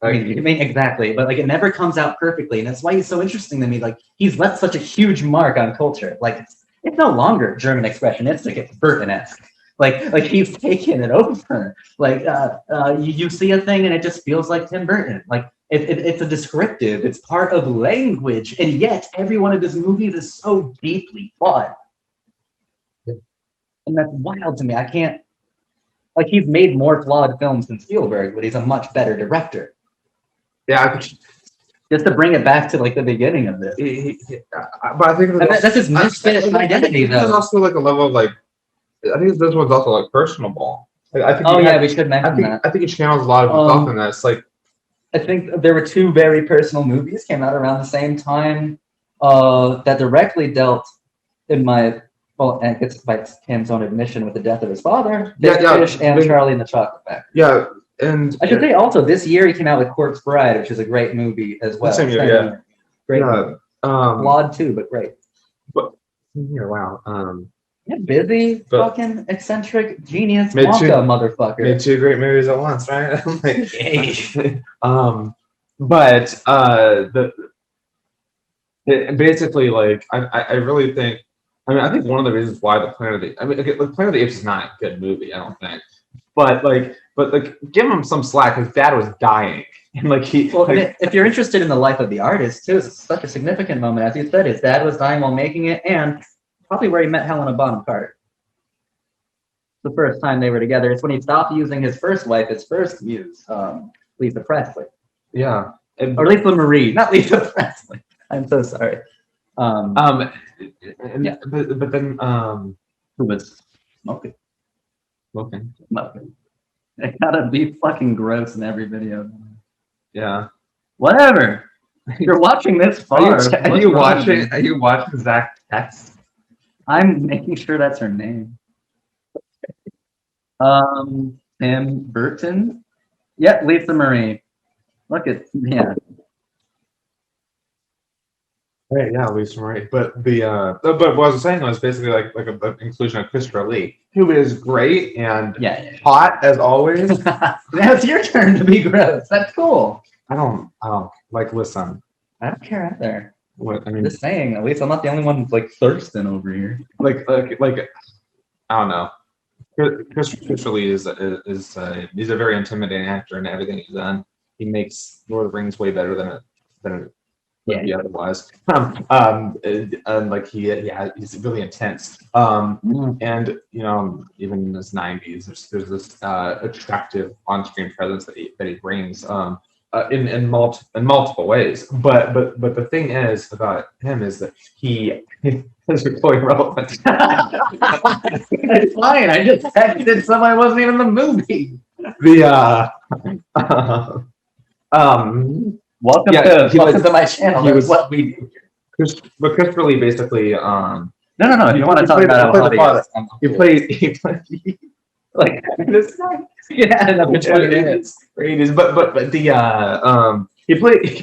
I mean, exactly, but like it never comes out perfectly, and that's why he's so interesting to me. Like he's left such a huge mark on culture. Like it's no longer German expressionistic; it's Burton-esque. Like he's taken it over. Like you see a thing and it just feels like Tim Burton. Like it's a descriptive. It's part of language, and yet every one of his movies is so deeply flawed. And that's wild to me. I can't, like, he's made more flawed films than Spielberg, but he's a much better director. Yeah. Just to bring it back to, like, the beginning of this. But I think that's his misfit identity, though. There's also, like, a level of, like, I think this one's also, like, personable. Like, I think Oh yeah, we should mention that. I think he channels a lot of himself in this. Like, I think there were two very personal movies came out around the same time that directly dealt in my and it's by Tim's own admission with the death of his father. Big Fish and Charlie and the Chocolate Factory. Yeah, and I should say also this year he came out with Corpse Bride, which is a great movie as well. Same year, yeah. Great. Yeah, flawed too, but great. But yeah, wow. Yeah, busy, fucking eccentric, genius, Wonka motherfucker. Made two great movies at once, right? Basically, like, I really think, I think one of the reasons why the Planet of the, Planet of the Apes is not a good movie, I don't think, but give him some slack. His dad was dying, and if you're interested in the life of the artist too, it's such a significant moment. As you said, his dad was dying while making it, and probably where he met Helena Bonham Carter. The first time they were together. It's when he stopped using his first wife, his first muse, Lisa Presley. Yeah. Or Lisa Marie, not Lisa Presley. I'm so sorry. But then who was smoking? Smoking. It gotta be fucking gross in every video. Yeah. Whatever. You're watching this far. Are you watching Zach text? I'm making sure that's her name. Tim Burton. Yep, Lisa Marie. Look at Right, yeah, Lisa Marie. But but what I was saying was basically like an inclusion of Christopher Lee, who is great and hot as always. Now it's your turn to be gross. That's cool. I don't listen. I don't care either. What I mean, just saying. At least I'm not the only one like thirsting over here. Like I don't know. Christopher Lee is he's a very intimidating actor in everything he's done. He makes Lord of the Rings way better than it would be otherwise. And like he's really intense. And even in his 90s, there's this attractive on-screen presence that he brings. In multiple ways, but the thing is about him is that he is totally irrelevant. It's fine. I just texted somebody wasn't even in the movie. Welcome to my channel. He was what we do. But Christopher Lee basically no. If you want to talk about how he played like this guy. Yeah, another 20 minutes. But he plays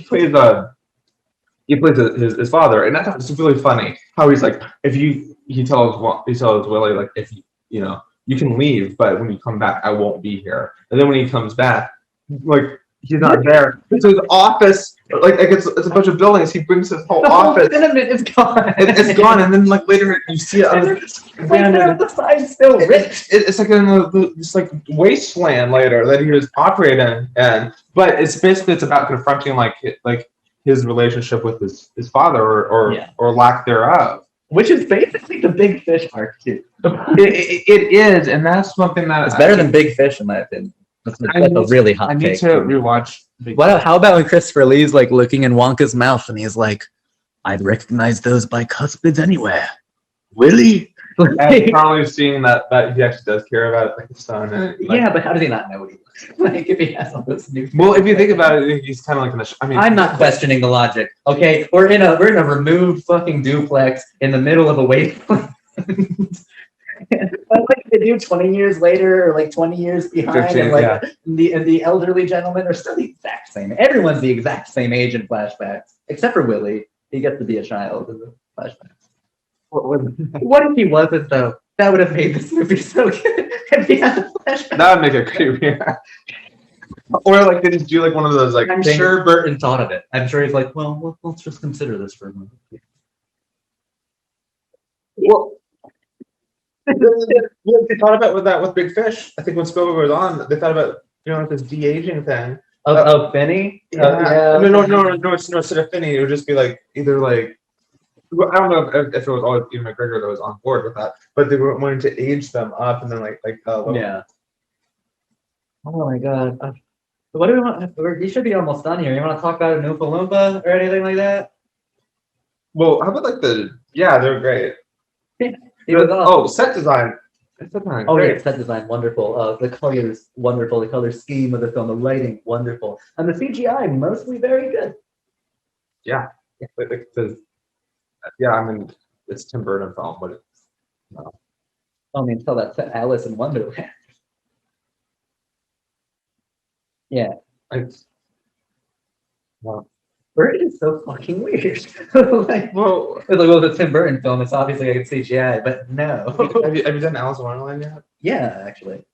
his father, and I thought it was really funny how he's like, he tells Willy, like, if you can leave, but when you come back, I won't be here. And then when he comes back, like, he's not there. So his office, like it's a bunch of buildings. He brings his whole office. It's gone. It's gone, and then like later you see it on the side still rich. It's like in this like wasteland later that he was operating in. But it's about confronting like his relationship with his father or lack thereof. Which is basically the Big Fish arc too. It is, and that's something that it's better than Big Fish in my opinion. That's a really hot take. I need to rewatch. How about when Christopher Lee's like looking in Wonka's mouth and he's like, "I'd recognize those bicuspids anywhere." Willy? And probably seeing that he actually does care about like his son. And, but how does he not know what he looks like if he has all this new? Well, if you think about it, he's kind of like I'm not questioning the logic. Okay, we're in a removed fucking duplex in the middle of a wasteland. But like they do 20 years later or like 20 years behind, 15, and like the elderly gentlemen are still the exact same. Everyone's the exact same age in flashbacks, except for Willy. He gets to be a child in the flashbacks. What if he wasn't though? That would have made this movie so good if he had the flashback. That would make it creepier. Or like they just do like one of those like. I'm sure Burton thought of it. I'm sure he's like, well, let's just consider this for a moment. Well. They thought about with Big Fish. I think when Spielberg was on, they thought about this de-aging thing of Finney. No. Instead of Finney, it would just be like either like I don't know if it was always Ian McGregor that was on board with that, but they were wanting to age them up and then yeah. Oh my god. What do we want? You should be almost done here. You want to talk about an Oompa Loompa or anything like that? Well, how about they're great. Set design Oh yeah, set design wonderful. The colors wonderful. The color scheme of the film, the lighting wonderful, and the CGI mostly very good. Yeah, yeah. I mean, it's Tim Burton film, but it's I mean, tell that to Alice in Wonderland. Yeah, it's well, Burton is so fucking weird. Like, well. it's like, well, it's a Tim Burton film. It's obviously like a CGI, but no. Have you done Alice in Wonderland yet? Yeah, actually,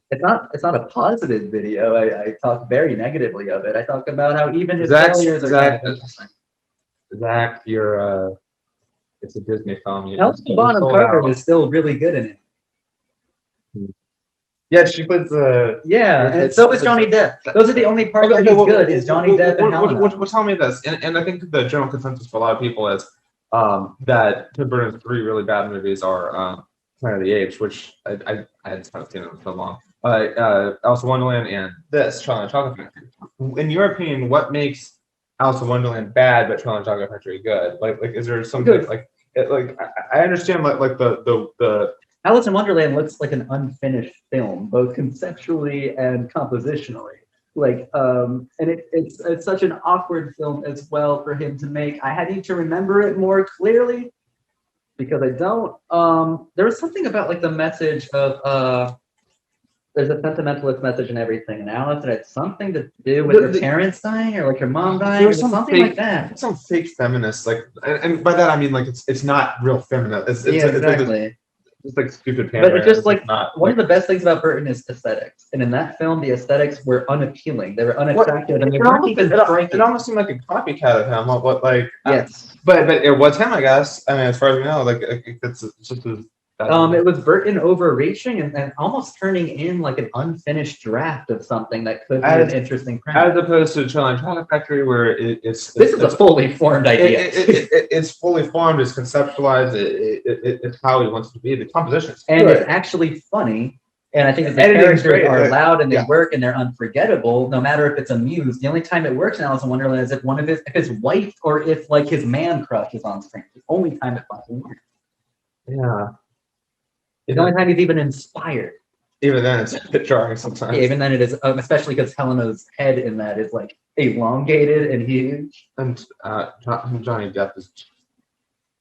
it's not a positive video. I talk very negatively of it. I talk about how even his failures are kind of interesting. Zach, you're it's a Disney film. Elsa Bonham Carter is still really good in it. Yeah, she plays the. Yeah, and so is Johnny Depp. Those are the only parts that he's good is Johnny Depp and Helena. Well, tell me this, and I think the general consensus for a lot of people is that Tim Burton's 3 really bad movies are Planet of the Apes, which I hadn't seen in so long. Alice in Wonderland and this Charlie and the Chocolate Factory. In your opinion, what makes Alice in Wonderland bad but Charlie and the Chocolate Factory good? Like is there something like I understand like the Alice in Wonderland looks like an unfinished film, both conceptually and compositionally. Like, and it's such an awkward film as well for him to make. I need to remember it more clearly because I don't. There was something about like the message of there's a sentimentalist message in everything, and Alice had something to do with her parents dying or like her mom dying or something fake, like that. Some fake feminist, like, and by that I mean like it's not real feminist. It's Exactly. It's like stupid pandering. But it's just like not, one of the best things about Burton is aesthetics, and in that film, the aesthetics were unappealing. They were unattractive, and they weren't even striking. It almost seemed like a copycat of him. What like? Yes, but it was him, I guess. I mean, as far as we know, like it's just as. It was Burton overreaching and almost turning in like an unfinished draft of something that could be an interesting premise. As opposed to Charlie and the Chocolate Factory, where it's a fully formed idea. It's fully formed, it's conceptualized, it's how he wants it to be. The composition is and good. It's actually funny. And I think that the characters are loud and they work and they're unforgettable, no matter if it's a muse. The only time it works in Alice in Wonderland is if his wife or if like his man crush is on screen. It's the only time it fucking works. Yeah. The only time he's even inspired. Even then, it's a bit jarring sometimes. Yeah, even then, it is, especially because Helena's head in that is like elongated and huge. And Johnny Depp is.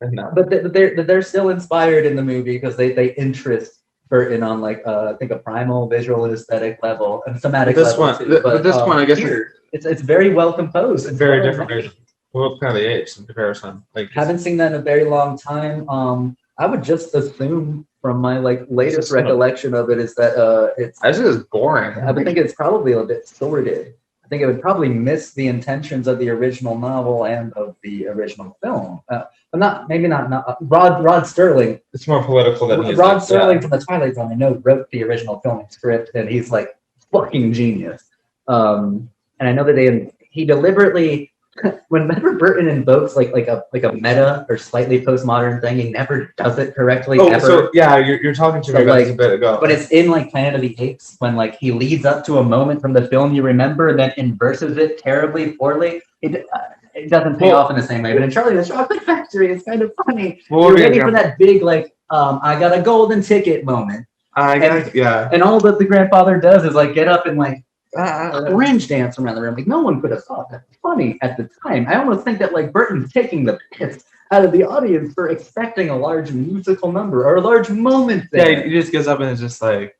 But they're still inspired in the movie because they interest Burton on like I think a primal visual and aesthetic level and thematic this level. But this one, I guess, it's very well composed. It's very different version. Well, kind of the apes in comparison. Like haven't seen that in a very long time. I would just assume from my like latest recollection of it is that it's. I think it's boring. I would think it's probably a bit sordid. I think it would probably miss the intentions of the original novel and of the original film. But maybe not. Rod Sterling. It's more political than Rod Sterling from the Twilight Zone. I know wrote the original film script, and he's like fucking genius. And I know that he deliberately. Whenever Burton invokes like a meta or slightly postmodern thing, he never does it correctly. Oh, ever. So yeah, you're talking to me about this a bit ago. But it's in like Planet of the Apes when like he leads up to a moment from the film you remember and then inverses it terribly poorly. It doesn't pay off in the same way. But in Charlie and the Chocolate Factory, it's kind of funny. You're ready for that big like I got a golden ticket moment. And all that the grandfather does is like get up and like cringe dance around the room. Like no one could have thought that funny at the time. I almost think that like Burton's taking the piss out of the audience for expecting a large musical number or a large moment there. Yeah, he just gets up and it's just like.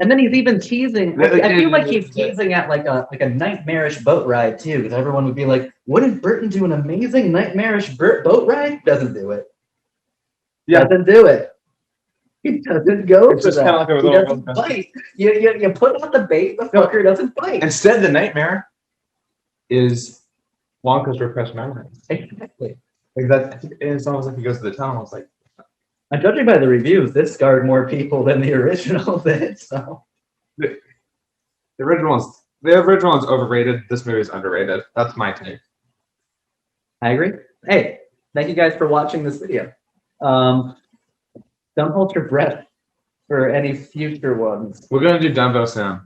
And then he's even teasing. I feel like he's teasing at like a nightmarish boat ride too, because everyone would be like, "Wouldn't Burton do an amazing nightmarish boat ride?" Doesn't do it. Yeah, doesn't do it. He doesn't go it's for just that. Kind of like he doesn't bite. You put out the bait, the fucker doesn't bite. Instead, the nightmare is Wonka's repressed memory. Exactly. Like that, it's almost like he goes to the tunnel. It's like, judging by the reviews, this scarred more people than the original did. So the original is overrated. This movie is underrated. That's my take. I agree. Hey, thank you guys for watching this video. Don't hold your breath for any future ones. We're gonna do Dumbo soon.